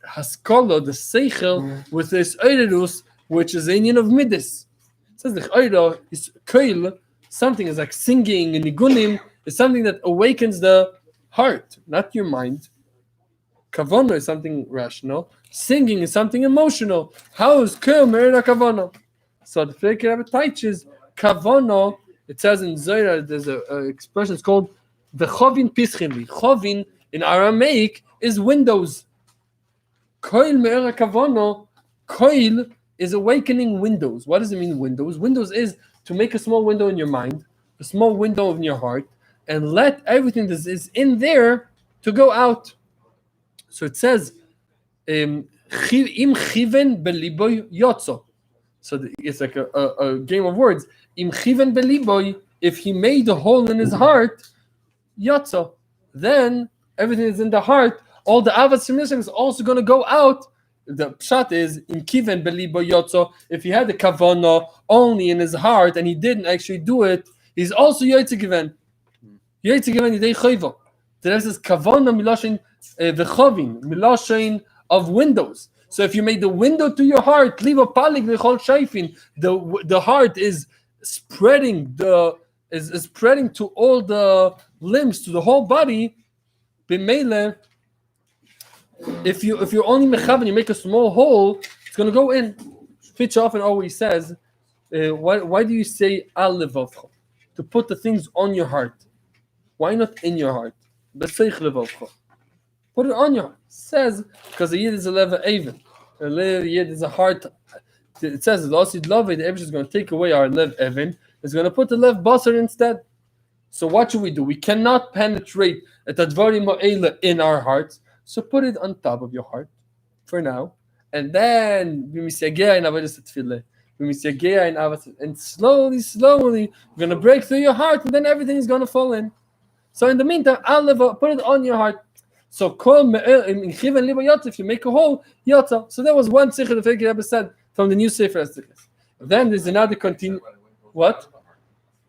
Haskalah, the Seichel, with this Eirus, which is a union of Midas? It says the Eira is Kil, something is like singing and Nigunim, is something that awakens the heart, not your mind. Kavana is something rational. Singing is something emotional. How is Kil Merida Kavana? So the Freilich Rebbe teaches Kavana. It says in Zohar, there's a expression. It's called V'chovin pischinli. Chovin in Aramaic is windows. Kil Merida Kavana. Kil is awakening windows. What does it mean, windows? Windows is to make a small window in your mind, a small window in your heart, and let everything that is in there to go out. So it says, im chiven beliboy yotzo. So it's like a game of words. Im chiven beliboy, if he made a hole in his heart, yotzo, then everything is in the heart. All the avos shemishim is also going to go out. The pshat is im kiven beliboy yotzo. If he had the kavana only in his heart and he didn't actually do it, he's also yotze given. Yotze given yidei chayva. The rest is kavana miloshin v'chovin, miloshin of windows. So if you made the window to your heart, leave a palik v'chol shaifin. The heart is spreading is spreading to all the limbs, to the whole body. B'meile, if you're only mechavan, you make a small hole, it's gonna go in. Fitch often always says, why do you say al levavcha? To put the things on your heart. Why not in your heart? B'seich levavcha. Put it on your heart. It says, because the Yid is a leva even. The Yid is a heart. It says, the Osid love it, the Evish is going to take away our lev even. It's going to put the lev basar instead. So what should we do? We cannot penetrate a tadvari ma'ela in our hearts. So put it on top of your heart for now. And then, and slowly, we're going to break through your heart, and then everything is going to fall in. So in the meantime, put it on your heart. So if you make a hole, yotza. So that was one sikh the Freilich Rebbe said from the new Sefer HaSichos. Then there's another continue. What?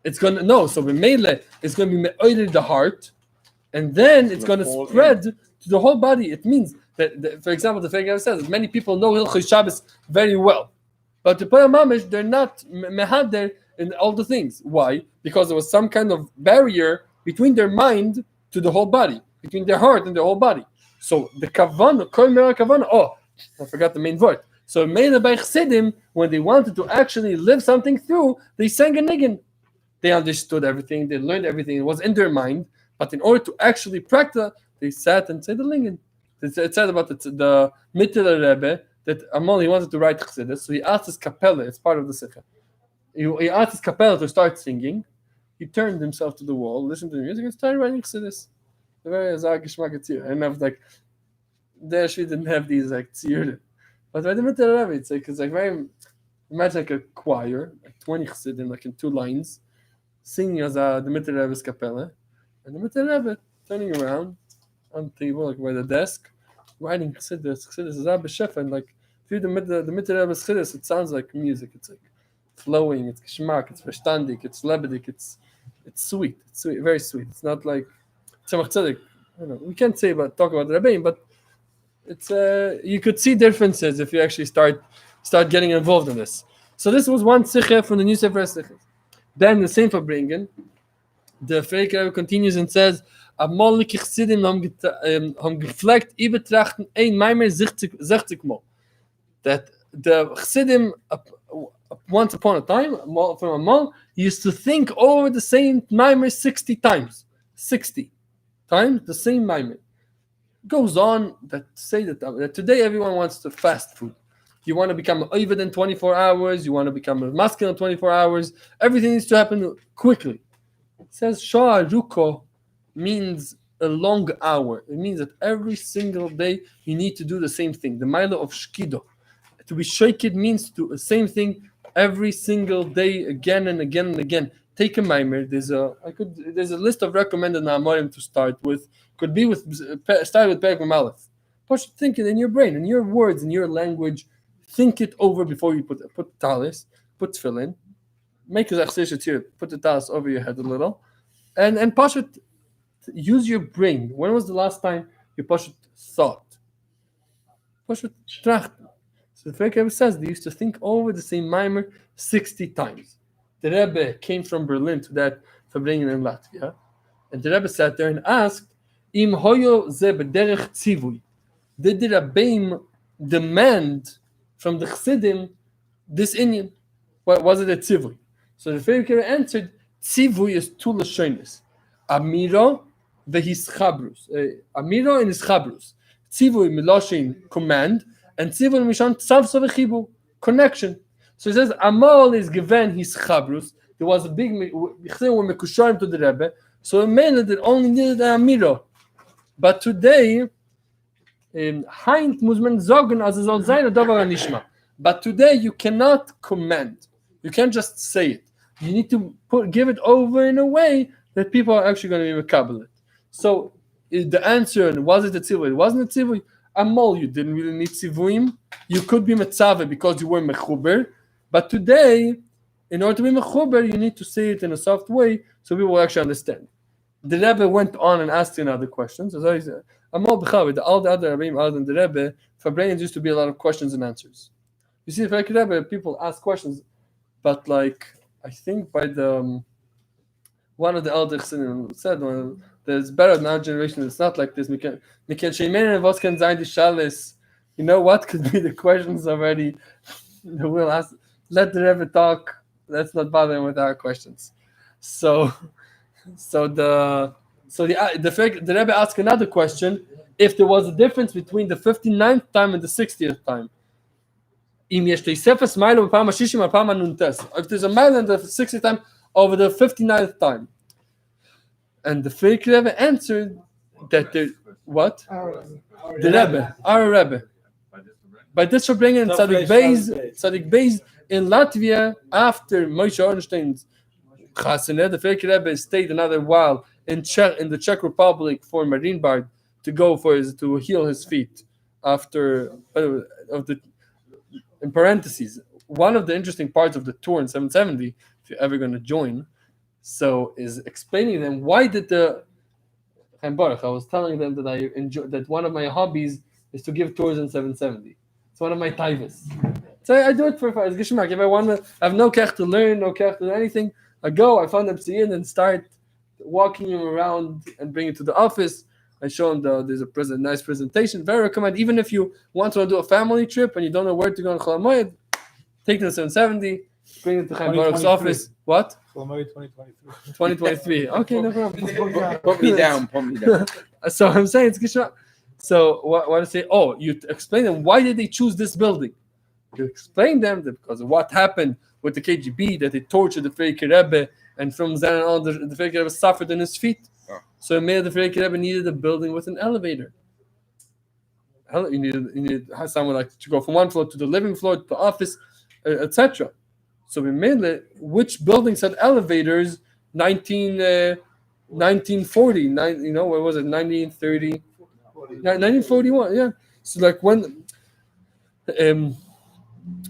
It's gonna So b'meile it's gonna be me'oided the heart, and then it's gonna spread to the whole body. It means that, for example, the Freilich Rebbe says that many people know Hilchos Shabbos very well, but to put a mamish, they're not mehader in all the things. Why? Because there was some kind of barrier between their mind to the whole body, between their heart and their whole body. So the kavana, kol mera kavana. Oh, I forgot the main word. So Meila by Chassidim, when they wanted to actually live something through, they sang a niggin. They understood everything, they learned everything. It was in their mind, but in order to actually practice, they sat and said the lingen. It said about the Mittler Rebbe that Amol, he wanted to write Chassidus, so he asked his kapella. It's part of the sikha. He asked his kapella to start singing. He turned himself to the wall, listened to the music, and started writing Chassidus. Very and I was like, they actually didn't have these like tzir. But by the Mittler Rebbe, it's like very, imagine like a choir, like 20 chassidim, like in 2 lines, singing as the Mittler Rebbe's kapella, and the Mittler Rebbe turning around on the table, like by the desk, writing Chassidus is Rabbi Shefa, and like through the Mittler Rebbe's Chassidus, it sounds like music. It's like flowing, it's geschmack, it's verstandig, it's lebedik, it's sweet, very sweet. It's not like Tzemach Tzedek. We can't talk about the Rebbeim, but it's you could see differences if you actually start getting involved in this. So this was one sikha from the new Sefer HaSichos. Then the same Farbrengen, the Frierdiker Rebbe continues and says, Amalike Chassidim haben gefleckt, betrachten ein Maimer 60 Mal. That the Chassidim, once upon a time, from a Mal, used to think over the same Maimer 60 times. 60 times the same Maimer. Goes on that say that today everyone wants to fast food. You want to become an Ovid in 24 hours, you want to become a masculine in 24 hours, everything needs to happen quickly. It says Shah Ruko means a long hour. It means that every single day you need to do the same thing. The Maila of Shkido. To be shaked means to do the same thing every single day, again and again and again. Take a Maimer. There's a list of recommended Na'amorim to start with. Could be start with Perek Mamalef. But think it in your brain, in your words, in your language. Think it over before you put talis, put tefillin, make a zachsishet here, put the talis over your head a little, and Pashut, use your brain. When was the last time you Pashut thought? Pashut tracht. So the Rebbe says they used to think over the same Maimer 60 times. The Rebbe came from Berlin to that Farbrengen in Latvia, and the Rebbe sat there and asked, Im hoyo ze b'derech tzivui. Did the Rebbeim demand from the Chassidim this Indian? What was it a tzivui? So the Rebbe answered, tzivui is two lashonis. Amiro vehischabrus. Amiro and hischabrus. Tzivui miloshin command, and tzivui mishon tzavso vechibu, connection. So he says, Amal is given his chabrus. There was a big Chassidim were mekusharim to the Rebbe, so a man that only needed an Amiro. But today, Heint muss man sagen, also soll sein, davar nishma. But today you cannot command. You can't just say it. You need to give it over in a way that people are actually going to be mekabel it. So the answer, was it a tzivui? It wasn't a tzivui. Amol, you didn't really need tzivuim. You could be metzave because you were mechuber. But today, in order to be mechuber, you need to say it in a soft way so people will actually understand. The Rebbe went on and asked another questions. So he said, Amol b'chavid, all the other Rebbeim other than the Rebbe, Farbrengen used to be a lot of questions and answers. You see, the Rebbe, people ask questions, but like, I think by the one of the elders said, well, there's better in our generation. It's not like this. You know what could be the questions already? We'll ask. Let the Rebbe talk. Let's not bother him with our questions. So the Rebbe asked another question: if there was a difference between the 59th time and the 60th time. If there's a mile in the 60th time over the 59th time. And the fake Rebbe answered that the what? The Rebbe, our Rebbe. By this Farbrengen Tzadik Beis in Latvia, after Moshe Ornstein's Chassanet, the fake Rebbe stayed another while in the Czech Republic for Marienbad to go to heal his feet after in parentheses. One of the interesting parts of the tour in 770, if you're ever going to join, so is explaining them why did the I was telling them that I enjoy that one of my hobbies is to give tours in 770. It's one of my taivas. So I do it for Gishmak. If I want to, I have no kech to learn, no kech to do anything. I go, I find them Psiyin and start walking him around and bring it to the office. I show him there's a nice presentation. Very recommend. Even if you want to do a family trip and you don't know where to go in Chol Hamoed, take it to 770, bring it to Chaim Baruch's office. What? Chol Hamoed 2023. 2023. Okay, no problem. Put me down. So I'm saying it's Gishmak. So what I say? Oh, you explain them why did they choose this building? You explain them that because of what happened with the KGB, that they tortured the Frierdiker Rebbe, and from then on the Frierdiker Rebbe suffered in his feet. So it made the Frierdiker Rebbe needed a building with an elevator. You needed someone like to go from one floor to the living floor to the office, etc. So we made it. Which buildings had elevators? 1940. What was it? 1930. 1941. Yeah. So like when.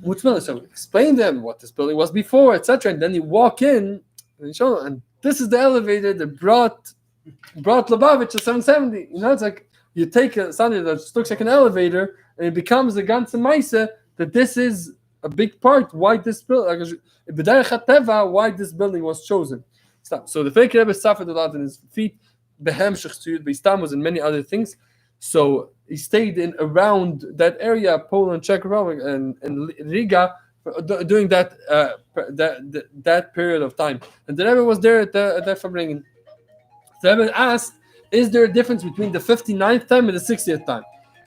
Which building? So explain them what this building was before, etc. And then you walk in and show them, and this is the elevator that brought Lubavitch to 770. It's like you take something that looks like an elevator and it becomes a ganze Maisa that this is a big part why this building, why this building was chosen. Stop. So the fake Rebbe suffered a lot in his feet, behemshich to Yud Beis Tamuz and many other things. So he stayed in around that area, Poland, Czech Republic, and Riga, during that period of time. And the Rebbe was there at that Farbrengen. The Rebbe asked, is there a difference between the 59th time and the 60th time?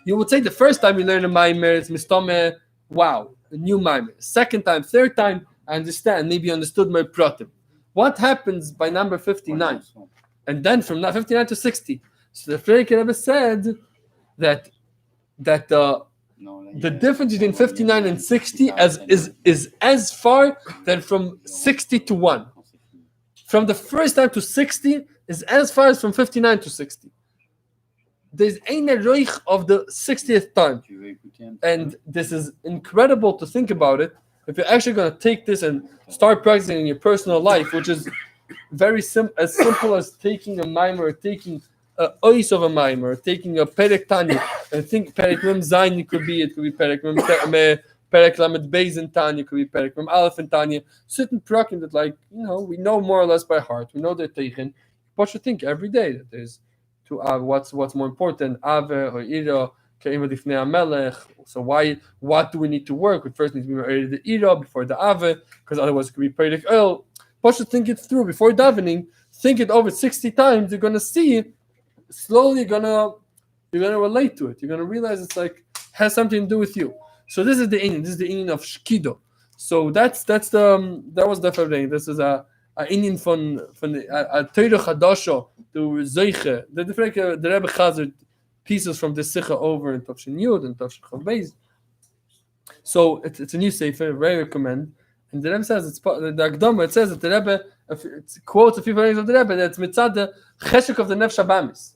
You would say the first time you learn a Maimer, it's Mistome, wow, a new Maimer. Second time, third time, I understand, maybe you understood my pratim. What happens by number 59? And then from 59 to 60. So the Frierdiker Rebbe said that the difference between 59 and 60 is as far than from 60 to 1. From the first time to 60 is as far as from 59 to 60. There's ein roich of the 60th time. And this is incredible to think about it. If you're actually going to take this and start practicing in your personal life, which is very as simple as taking a mimer, or taking a ois of a mimer, or taking a perek tanya, and think perek mem zayin, it could be perek mem perek lamed beis in tanya, it could be perek mem aleph in tanya. Certain prakim that, like, we know more or less by heart. We know they're taken. But you think every day that there's to what's more important, ave or ira. So what do we need to work? We first need to be married to the ira before the ave, because otherwise it could be perek oil. But you think it through before davening. Think it over 60 times. You're gonna see slowly. You're gonna relate to it. You're gonna realize it's like has something to do with you. So this is the inyan. This is the inyan of shkido. So that was the Farbrengen. This is a inyan from a Torah Chadasha to Zeiche. The Rebbe Chazer pieces from the Sikha over in Tavshin Yud and Tavshin Chav Beis. So it's a new sefer, very recommend. And the Rebbe says the Akdama. It says that the Rebbe quotes a few things of the Rebbe that it's mitzad the cheshuk of the Nefesh Habamis.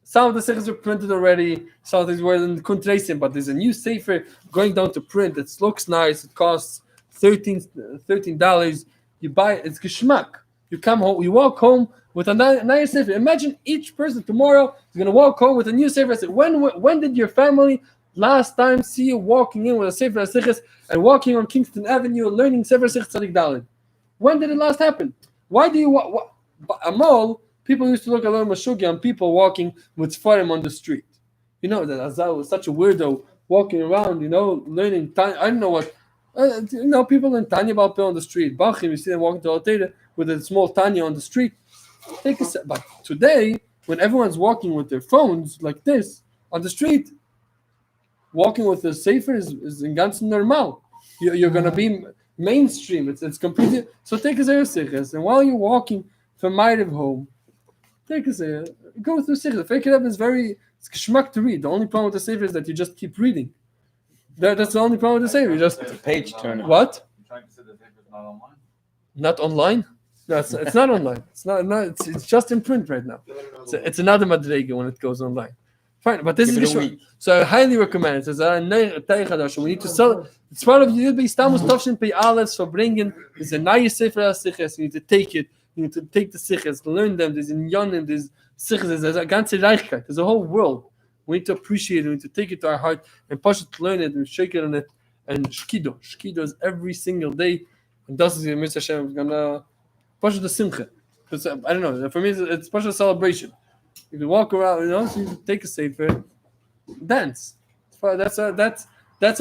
Some of the Sikhs are printed already. Some of these were in Kuntracim, but there's a new sefer going down to print. It looks nice. It costs $13. You buy it. It's geschmack. You come home. You walk home with a nice sefer. Imagine each person tomorrow is going to walk home with a new sefer. I said, when did your family last time see you walking in with a sefer Asichas and walking on Kingston Avenue learning sefer Asichas Tzadik Daled? When did it last happen? Why do you Amol? People used to look a little mashugi on people walking with Sfarim on the street. That Azal was such a weirdo walking around, learning. I don't know what. People learn Tanya Baal Peh on the street. Bachim, you see them walking to Al-Teda with a small Tanya on the street. But today, when everyone's walking with their phones like this on the street, walking with a sefer is in ganz normal. You're going to be mainstream. It's completely. So take a Sichas, and while you're walking from Ma'ariv home, take a Sichas. Go through Sichas. The Fake Rebbe is it's geschmack to read. The only problem with the sefer is that you just keep reading. That's the only problem with the sefer. You just It's a page turner. what? I'm trying to say that paper's not online. Not online? No, it's not online. It's just in print right now. It's another madrega when it goes online. Fine, but this Give is it a geschmack. week. So I highly recommend it. It's a Teich Hadash. We need to sell it. It's part of Yud Beis Tamuz Tavshin Pei Aleph Farbrengen. It's a nice sefer Sichas. You need to take it. You need to take the Sichas, learn them. There's Inyanim, there's Sichas, there's a ganze Reichkeit. There's a whole world. We need to appreciate it. We need to take it to our heart and push it to learn it and shake it on it. And Shkido. Shkido is every single day. And that's the Mr. Hashem is going to push it to Simcha. Because, I don't know. For me, it's push a celebration. You can walk around, so you can take a sefer, dance. That's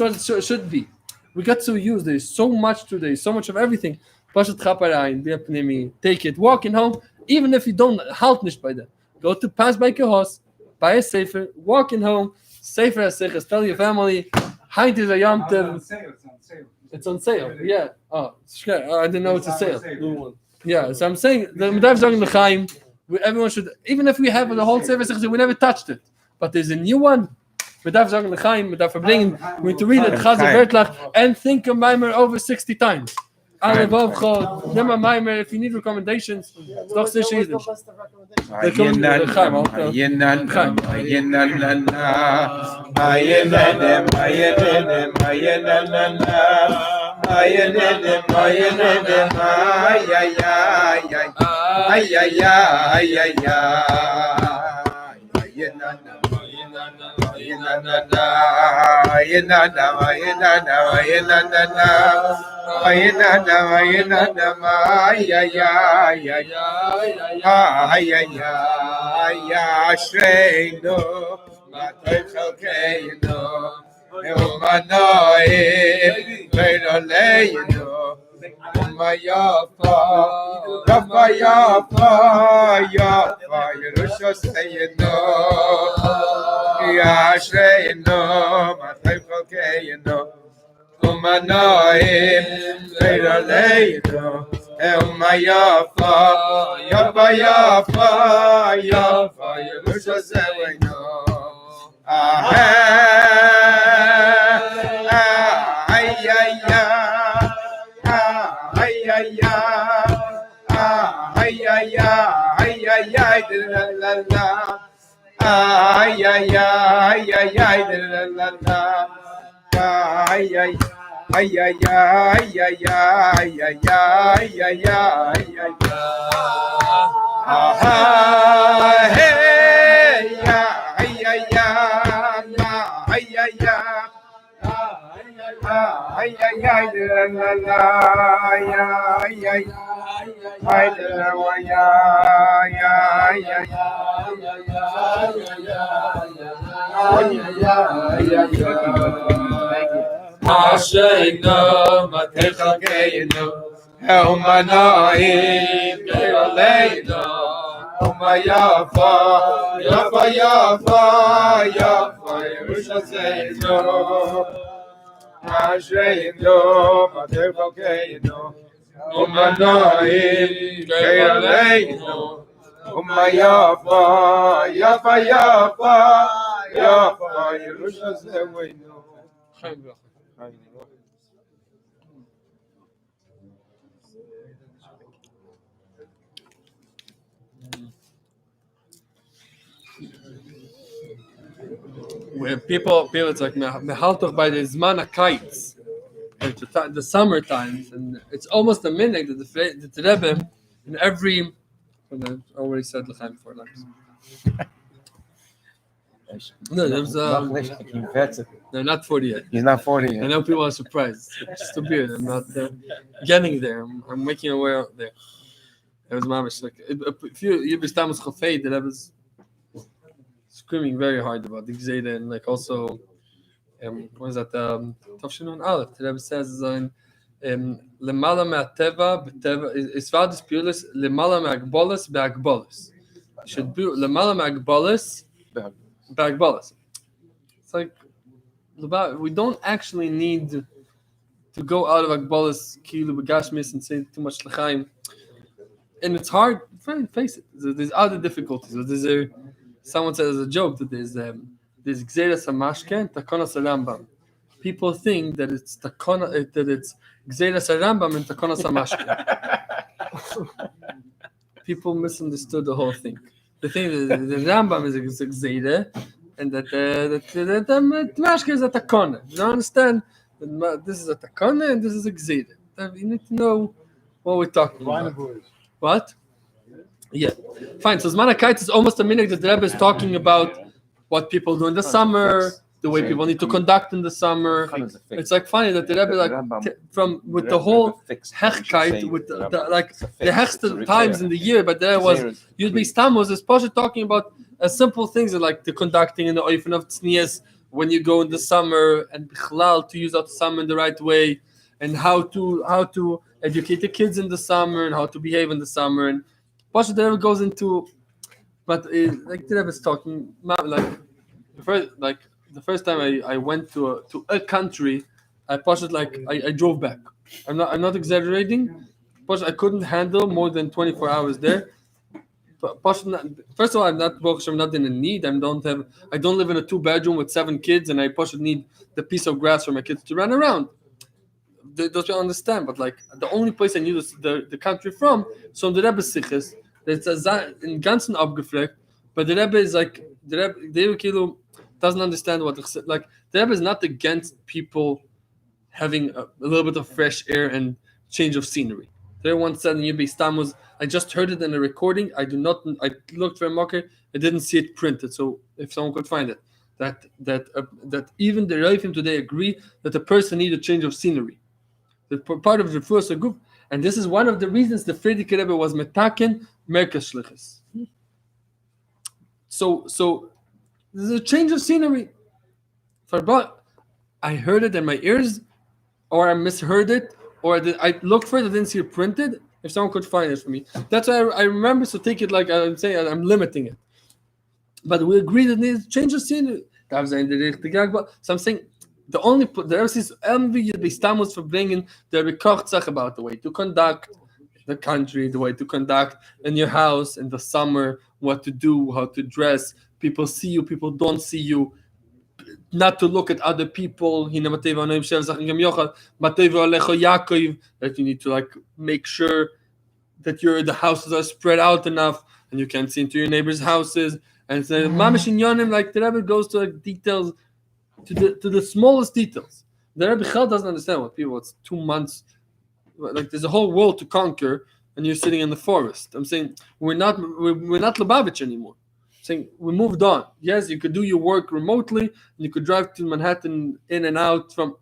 what it should be. We got to use. There's so much today, so much of everything. Take it, walking home, even if you don't halt nicht by that. Go to pass by Kehos, buy a sefer, walking home, sefer Asichas, tell your family, Heint is a Yom Tov. It's on sale. Yeah. Oh, I didn't know it's a sale. Yeah, so I'm saying the Medav Zogin L'chaim. Everyone should, even if we have the whole sefer Asichas, we never touched it. But there's a new one. Medav Zogin L'chaim, Medav Farbrengen. We need to read it, Chazer Vertlach, and think of Maimer over 60 times. If you need recommendations, doch sehr schön. Where people, it's like mehaltoch by the zman kites, like the summer times, and it's almost a minute that the Rebbe in every. I already said l'chaim 4 times. No, there's no, not 40 yet. He's not 40 I yet. know people are surprised. Just a bit. I'm not getting there. I'm making my way out there. It was mamish like if you Yud Beis Yud Chafei, the Rebbe was screaming very hard about the Gzeida, and like also what is that Tavshin Aleph. The Rebbe says on Lemala me'ateva b'teva is vadis pulis Lemala me'agbolis be'agbolis. Should be Lemala me'agbolis be'agbolis. It's like we don't actually need to go out of agbolis kilu b'gashmis and say too much l'chaim. And it's hard. Face it. There's other difficulties. Someone said as a joke that there's Gzeras HaMashke and Takonas HaRambam. People think that it's Gzeras HaRambam and Takonas HaMashke. People misunderstood the whole thing. They think that the Rambam is a Gzera and that the Mashke is a Takona. You don't understand? This is a Takona and this is a Gzera. You need to know what we're talking about. What? Yeah. Fine. So Zman HaKaitz is almost a minute that the Rebbe is talking about what people do in the summer, the way people need to conduct in the summer. It's like funny that the Rebbe with the whole hechkeit, with the hechste times in the year, but there was Yud Beis Tamuz is Pasha talking about simple things like the conducting in the Oifen of Tznias when you go in the summer, and Bichlal to use out the summer in the right way, and how to educate the kids in the summer and how to behave in the summer. And Pasha the Rebbe goes into, but like the Rebbe is talking like the first time I went to a country, I drove back. I'm not exaggerating. I couldn't handle more than 24 hours there. First of all, I'm not in a need. I don't live in a 2-bedroom with 7 kids, and I need the piece of grass for my kids to run around. Those people understand, but like the only place I knew the country from, so the Rebbe Siches, it's in ganzen abgefleckt, but the Rebbe is like the Rebbe doesn't understand what like the Rebbe is not against people having a little bit of fresh air and change of scenery. There once said in Yud Beis Tamuz, I just heard it in a recording. I looked for a marker. I didn't see it printed. So if someone could find it, that even the Reifim today agree that the person needs a change of scenery. The part of the first group, and this is one of the reasons the Frierdiker Rebbe was metaken Merkez Shlichus. So there's a change of scenery. I heard it in my ears, or I misheard it, or I looked for it, I didn't see it printed. If someone could find it for me, that's why I remember. So take it like I'm saying, I'm limiting it. But we agree that needs change of scenery. So I'm saying the only there is Yud Beis Tamuz Farbrengen there bekocht Sach about the way to conduct the country, the way to conduct in your house in the summer, what to do, how to dress. People see you, people don't see you. Not to look at other people. That you need to like make sure that the houses are spread out enough and you can't see into your neighbors' houses. And so Mamish in Yonim, like the Rebbe goes to like details, to the smallest details. The Rebbe Chal doesn't understand what people. It's 2 months. Like there's a whole world to conquer, and you're sitting in the forest. I'm saying we're not Lubavitch anymore. I'm saying we moved on. Yes, you could do your work remotely, and you could drive to Manhattan in and out from.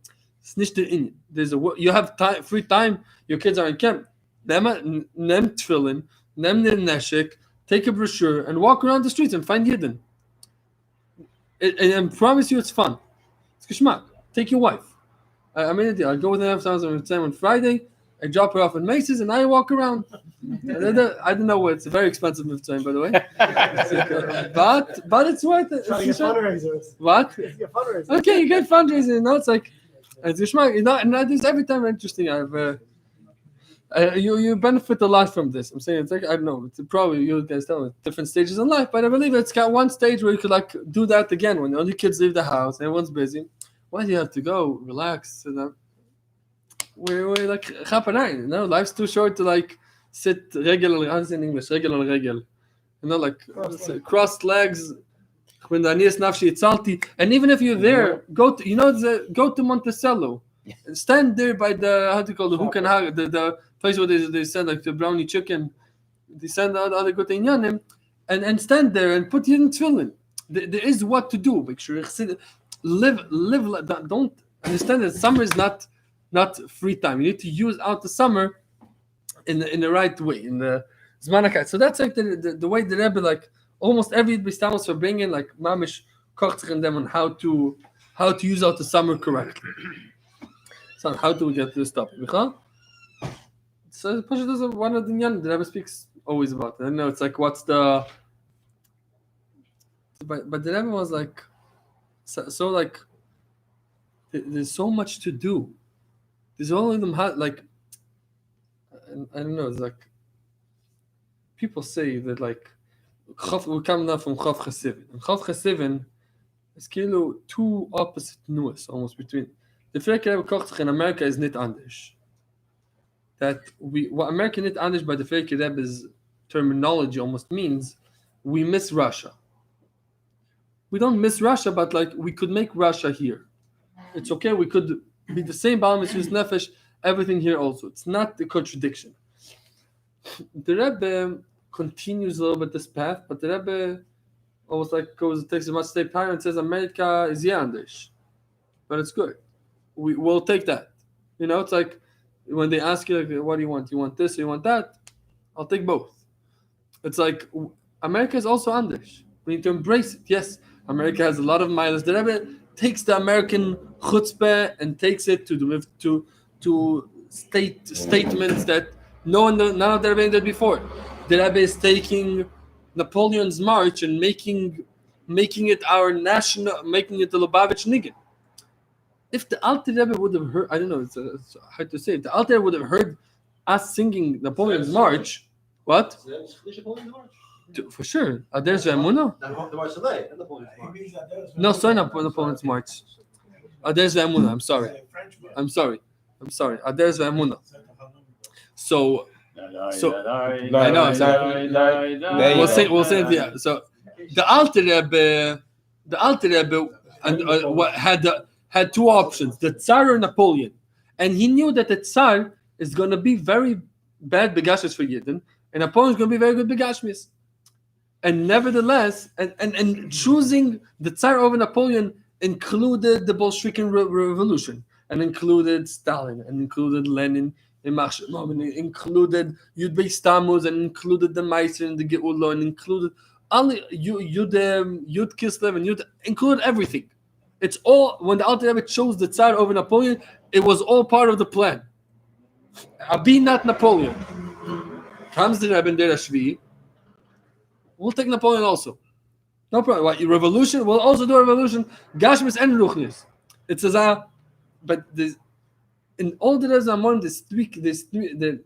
You have time, free time. Your kids are in camp. Nem tefillin, nem neshek. Take a brochure and walk around the streets and find Yidden. And I promise you, it's fun. It's geschmack. Take your wife. I mean, I go with her sometimes on Friday. I drop her off in Macy's and I walk around. I don't know what. It's a very expensive mitzvah, by the way. But it's worth it. Trying to get fundraisers. What? You get fundraisers. Okay, you get fundraising. It's like it's geschmack. And that is every time interesting. You benefit a lot from this. I'm saying it's like I don't know. It's probably you guys tell me different stages in life, but I believe it's got one stage where you could like do that again when all the kids leave the house, everyone's busy. Why do you have to go? Relax. We're like chaperein. Life's too short to like sit regularly. How is it in English? Regel. Like crossed legs. And even if you're there, go to Monticello. Stand there by the hook and hag, the place where they send like the brownie chicken. They send out other good inyanim, and stand there and put you in tefillin. There is what to do. Make sure you live. Don't understand that summer is not free time. You need to use out the summer in the right way, in the zmanakai. So that's like the way the Rebbe, like almost every Yud Beis Tamuz for bringing like mamish kocht in them on how to use out the summer correctly. So how do we get to this topic? So Pasha does one of the Nyan the Rebbe speaks always about it. I know it's like what's the but the Rebbe was like so like there's so much to do. There's only them like I don't know. It's like people say that like we come now from Chav Chesivin. And Chav Chesivin is kilo two opposite nuas almost between. The Frierdiker Rebbe kocht in America is nicht anders. That what America nicht anders by the Frierdiker Rebbe's terminology almost means we miss Russia. We don't miss Russia, but like we could make Russia here. It's okay. We could be the same Baal Mitzvahs Nefesh, everything here also. It's not a contradiction. The Rebbe continues a little bit this path, but the Rebbe almost like takes a much step higher and says America is anders, but it's good. We'll take that. It's like when they ask you, like, what do you want? You want this or you want that? I'll take both. It's like America is also anders. We need to embrace it. Yes, America has a lot of miles. The Rebbe takes the American chutzpah and takes it to statements that none of the Rebbe did before. The Rebbe is taking Napoleon's march and making it our national, making it the Lubavitch Niggin. If the Alter Rebbe would have heard, I don't know, it's hard to say. If the Alter Rebbe would have heard us singing Napoleon's march, what? For sure. Ader's Ve'emunah? No, sorry, Napoleon's march. Ader's Ve'emunah. I'm sorry. Ader's Ve'emunah. So I know. I'm sorry. We'll say it. Yeah. So the Alter Rebbe, had two options: the Tsar or Napoleon, and he knew that the Tsar is going to be very bad begashmis for Yidden, and Napoleon is going to be very good begashmis. And nevertheless, and choosing the Tsar over Napoleon included the Bolshevik revolution, and included Stalin, and included Lenin, and included Yud Beis Tamuz, and included the Meiser and the Geula, and included all Yud Kislev, and included everything. It's all, when the Alter Rebbe chose the Tsar over Napoleon, it was all part of the plan. Abi, not Napoleon. Comes the Rebbe in Der Shvi. We'll take Napoleon also. No problem. What, revolution? We'll also do a revolution. Gashmis and Ruchnis. It says, but in all the Rebbe's Amorim,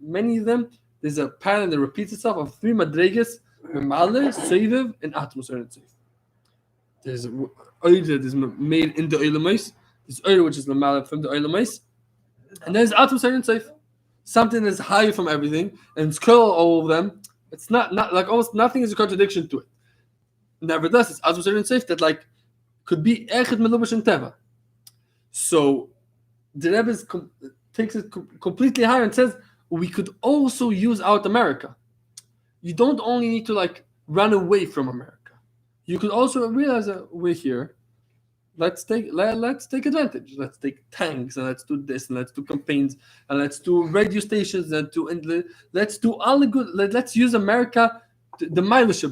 many of them, there's a pattern that repeats itself of 3 madregas, Memale, Seiviv, and Atmos. There's Oide that is made in the Oilamais. There's Oide which is Memale from the Oilamais. And there's Atmos and Seif. Something that's higher from everything, and it's all of them. It's not like almost nothing is a contradiction to it. Nevertheless, it's Atmos and Seif that like could be Echad Melubash and Teva. So the Rebbe takes it completely higher and says we could also use out America. You don't only need to like run away from America. You could also realize that we're here. Let's take advantage. Let's take tanks, and let's do this, and let's do campaigns, and let's do radio stations, and let's do all the good. Let's use America, the mileage.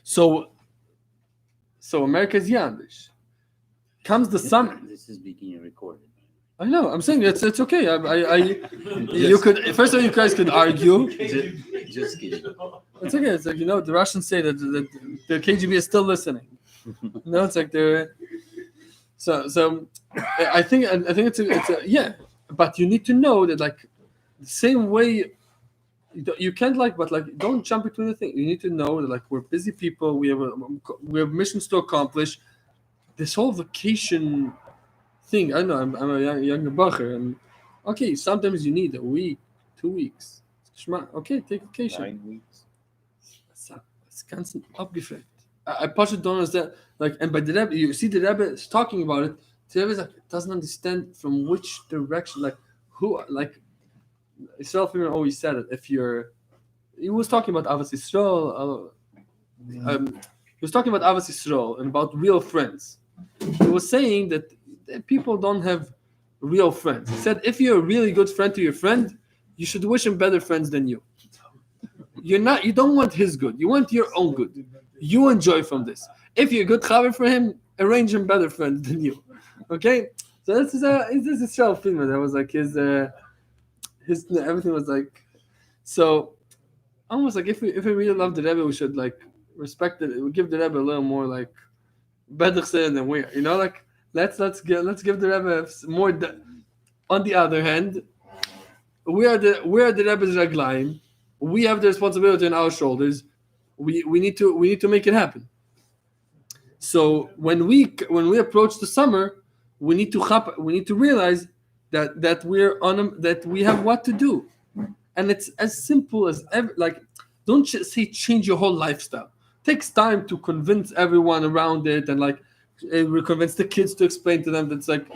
So America is Yandish. Comes the summer. This is being recorded. I know. I'm saying it's okay. You could, first of all, you guys could argue. Just kidding. It's okay. It's like, the Russians say that the KGB is still listening. It's like they're. So I think it's a yeah. But you need to know that like the same way. You can't don't jump between the things. You need to know that like we're busy people. We have missions to accomplish. This whole vacation thing. I know I'm a younger bacher, and okay, sometimes you need a week, 2 weeks. Okay, take vacation. 9 weeks. It's constant abgefragt. I partially don't understand. And by the Rebbe, you see the Rebbe is talking about it. The Rebbe is doesn't understand from which direction, Israel Feynman always said it. He was talking about Avos Yisrael. He was talking about Avos Yisrael and about real friends. He was saying that people don't have real friends. He said if you're a really good friend to your friend, you should wish him better friends than you. You don't want his good. You want your own good. You enjoy from this. If you're a good chaver for him, arrange him better friends than you. Okay? So this is Israel Feynman. That was like his everything was like, so almost like if we really love the Rebbe, we should like respect it. We give the Rebbe a little more like better than we are. Let's give the Rebbe more. On the other hand, we are the Rebbe's raglayim. We have the responsibility on our shoulders. We need to make it happen. So when we approach the summer, we need to realize that that we have what to do, and it's as simple as don't say change your whole lifestyle. It takes time to convince everyone around it, and convince the kids to explain to them that it's like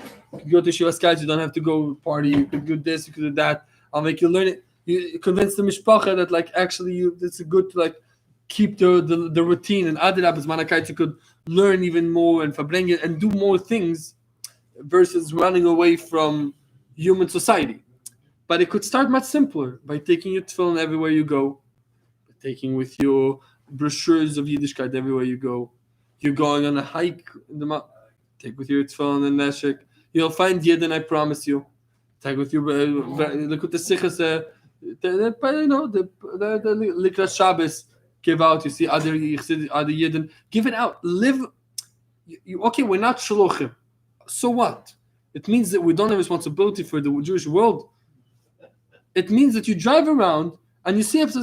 you go to Shiva Skies, you don't have to go party, you could do this, you could do that. I'll make you learn it. You convince the mishpacha that actually it's good to keep the routine, and adirab is manakait, you could learn even more and Farbrengen and do more things versus running away from human society. But it could start much simpler by taking your tefillin everywhere you go, taking with your brochures of Yiddishkeit everywhere you go. You're going on a hike in the mountain, take with your tefillin and neshek. You'll find Yidden, I promise you. Take with you. Look at the sichas. The Likras Shabbos. Give out. You see other Yidden. Give it out. Live. Okay, we're not shluchim. So what? It means that we don't have responsibility for the Jewish world. It means that you drive around and you see these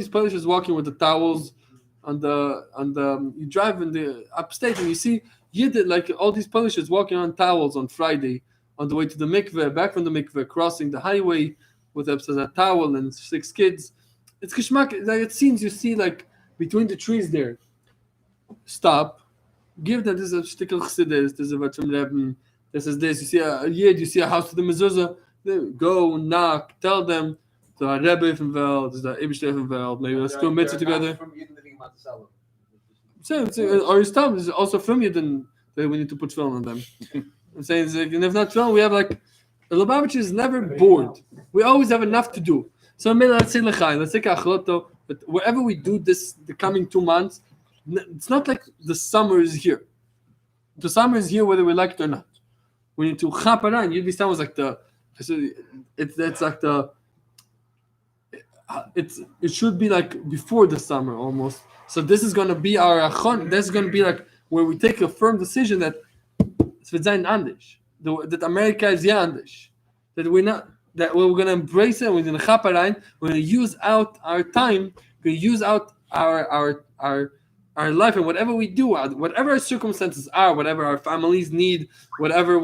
Polishers walking with the towels you drive in the upstate and you see Yidden, all these Polishers walking on towels on Friday on the way to the mikveh, back from the mikveh, crossing the highway with a towel and 6 kids. It's kishmak. It seems you see between the trees there. Stop. Give them this is a shtickle chassidus. This is a vachim rebbe. This is this. You see a yid. You see a house with the mezuzah. Go knock. Tell them the Rebbe from Veld. There's the Ibishter from Veld. Maybe let's do a mitzvah together. From Yidden living in Or his time is also film Yidden that we need to put film on them. I'm saying, and if not film, we have like the Lubavitch is never bored. We always have enough to do. So let's say L'chaim, let's take Achloto, but wherever we do this the coming 2 months, it's not like the summer is here. The summer is here whether we like it or not. We need to chaparan. Yud Beis Yud was like it should be like before the summer almost. So this is going to be our achon. This is going to be like where we take a firm decision that it's sein Andish, that America is Yandish, that we're going to embrace it. We're going to chaparan. We're going to use out our time. We're going to use out our life, and whatever we do, whatever our circumstances are, whatever our families need, whatever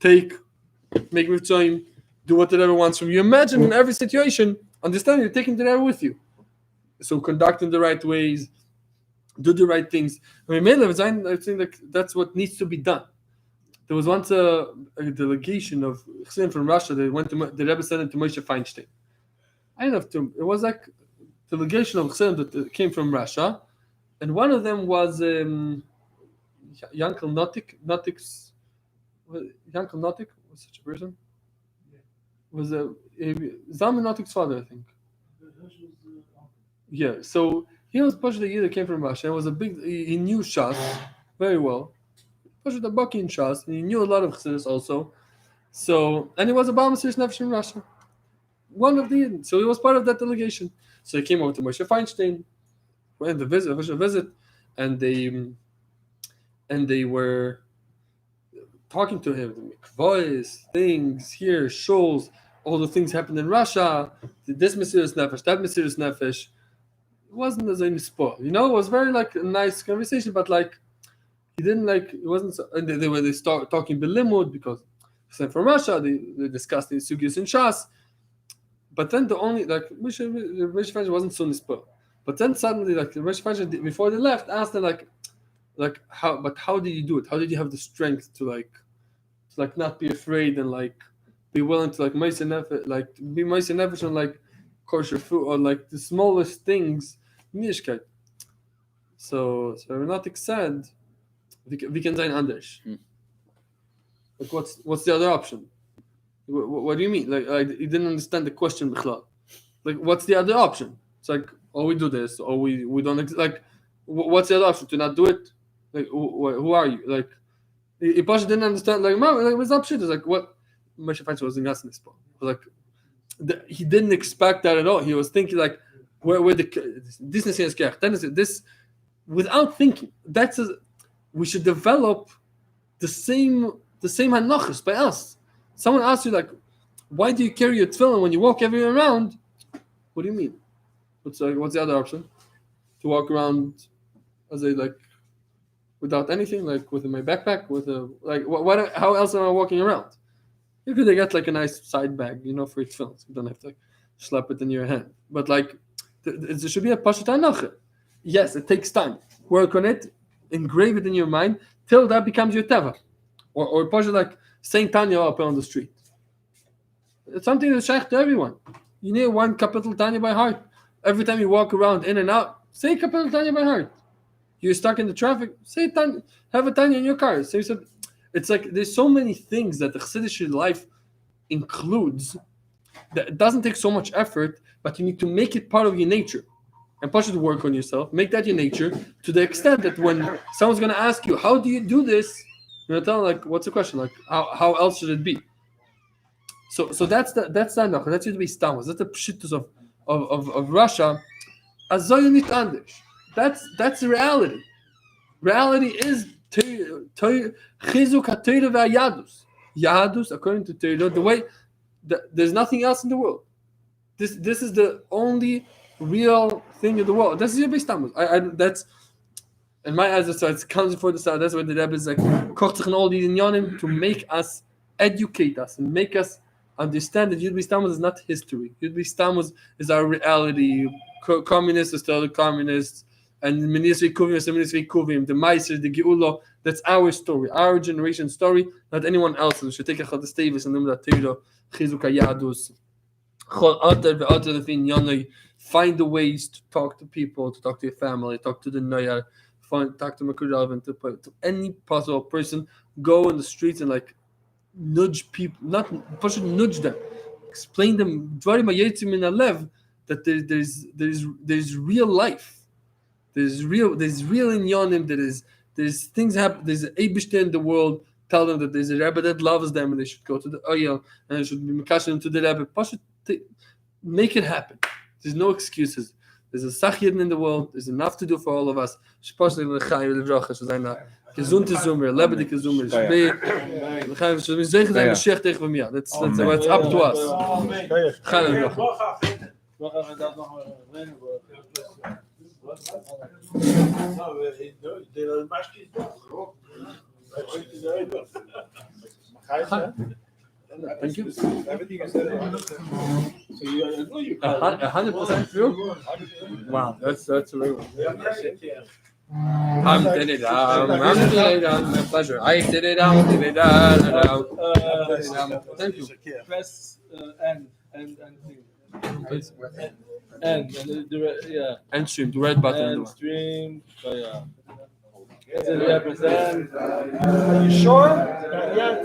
make mitzvahim, do what the Rebbe wants from you. Imagine in every situation, understand you're taking the Rebbe with you. So conduct in the right ways, do the right things. I think that's what needs to be done. There was once a delegation of Chassidim from Russia. They went to the Rebbe sent it to Moshe Feinstein. I don't know. It was like a delegation of Chassidim that came from Russia, and one of them was Yankel Notik. Yankel Notik was such a person. Was Zalman Notik's father, I think. Yeah, so he was Pasha the Yid that came from Russia, and was a big. He knew Shas very well. Pasha the Baki in Shas, and he knew a lot of Chassidus also. So, and he was a Baal Mesiris Nefesh in Russia, one of the Yidden. So he was part of that delegation. So he came over to Moshe Feinstein, went to visit, and they were talking to him, the mikvahs, things here, shows, all the things happened in Russia, this Mesiris Nefesh, that Mesiris Nefesh. It wasn't as a sport, it was very like a nice conversation, but like he didn't like it wasn't. So, and they start talking belimud because they're from Russia. They discussed the sugyas in Shas, but then the only like Moshe Feinstein wasn't so nispor. But then suddenly like Moshe Feinstein before they left asked them like how did you do it? How did you have the strength to not be afraid and like be willing to like be Moshe Nefesh on like kosher food or like the smallest things. So Renatik said, we can sein anders. Like what's the other option? What do you mean? Like he didn't understand the question. Like what's the other option? It's like we do this, or we don't like. What's the other option? To not do it? Like who are you? Like he didn't understand. Like what's up shit? It's like what Moshe Feinstein was in this point. Like he didn't expect that at all. He was thinking like where this without thinking. We should develop the same hanachas by us. Someone asks you like, why do you carry your tefillin when you walk everywhere around? What do you mean? What's the other option? To walk around as without anything, like with my backpack, with what? How else am I walking around? You could get like a nice side bag, for your tefillin. You don't have to slap it in your hand. But there should be a pashat hanacha. Yes, it takes time. Work on it, engrave it in your mind till that becomes your teva, or pashat like saying Tanya up on the street. It's something that's shaykh to everyone. You need one capital Tanya by heart. Every time you walk around in and out, say capital Tanya by heart. You're stuck in the traffic, say Tanya. Have a Tanya in your car. So it's like there's so many things that the Chassidish life includes that it doesn't take so much effort, but you need to make it part of your nature. And push it to work on yourself. Make that your nature to the extent that when someone's going to ask you, how do you do this? You're going to tell them, like, what's the question? Like, how else should it be? So that's the Nachah. That's Yud Beis Tamuz. That's the pshittus of Russia. That's the reality. Reality is chizuk ha'Torah ve'yadus. Yadus, according to Torah, the way there's nothing else in the world. This is the only real thing in the world. That's Yud Beis Tamuz. That's in my eyes. It's counting for the side. That's why the Rebbe is like kocht sich in all these inyanim to make us, educate us, and make us understand that Yud Beis Tamuz is not history. Yud Beis Tamuz is our reality. Communists are still the communists, and Ministry Kuvim is the Ministry Kuvim. The Meiser, the Geulah. That's our story, our generation's story, not anyone else's. We should take a Chodesh Tevis and learn that Torah, Chizuk HaYadus, Chol Ater ve'Ater Lefin Yanei, find the ways to talk to people, to talk to your family, talk to the Noyar, talk to Makurav, to any possible person. Go in the streets and like nudge people, not push nudge them, explain them that there's real life, there's real inyanim, there's things happen, there's an Eibishter in the world. Tell them that there's a Rebbe that loves them and they should go to the Oyel and they should be Mekashim to the Rebbe. Make it happen. There's no excuses. There's a Sachidin in the world. There's enough to do for all of us. Gesundte Zummer, lebendige Zummer. That's up to us. Thank you. Everything you said. So you 100% true. Wow, that's a real one. Did it down. My pleasure. I did it down. Thank you. Press and End stream, the red button. and stream. So yeah. Does it represent? Are you sure? Not yet.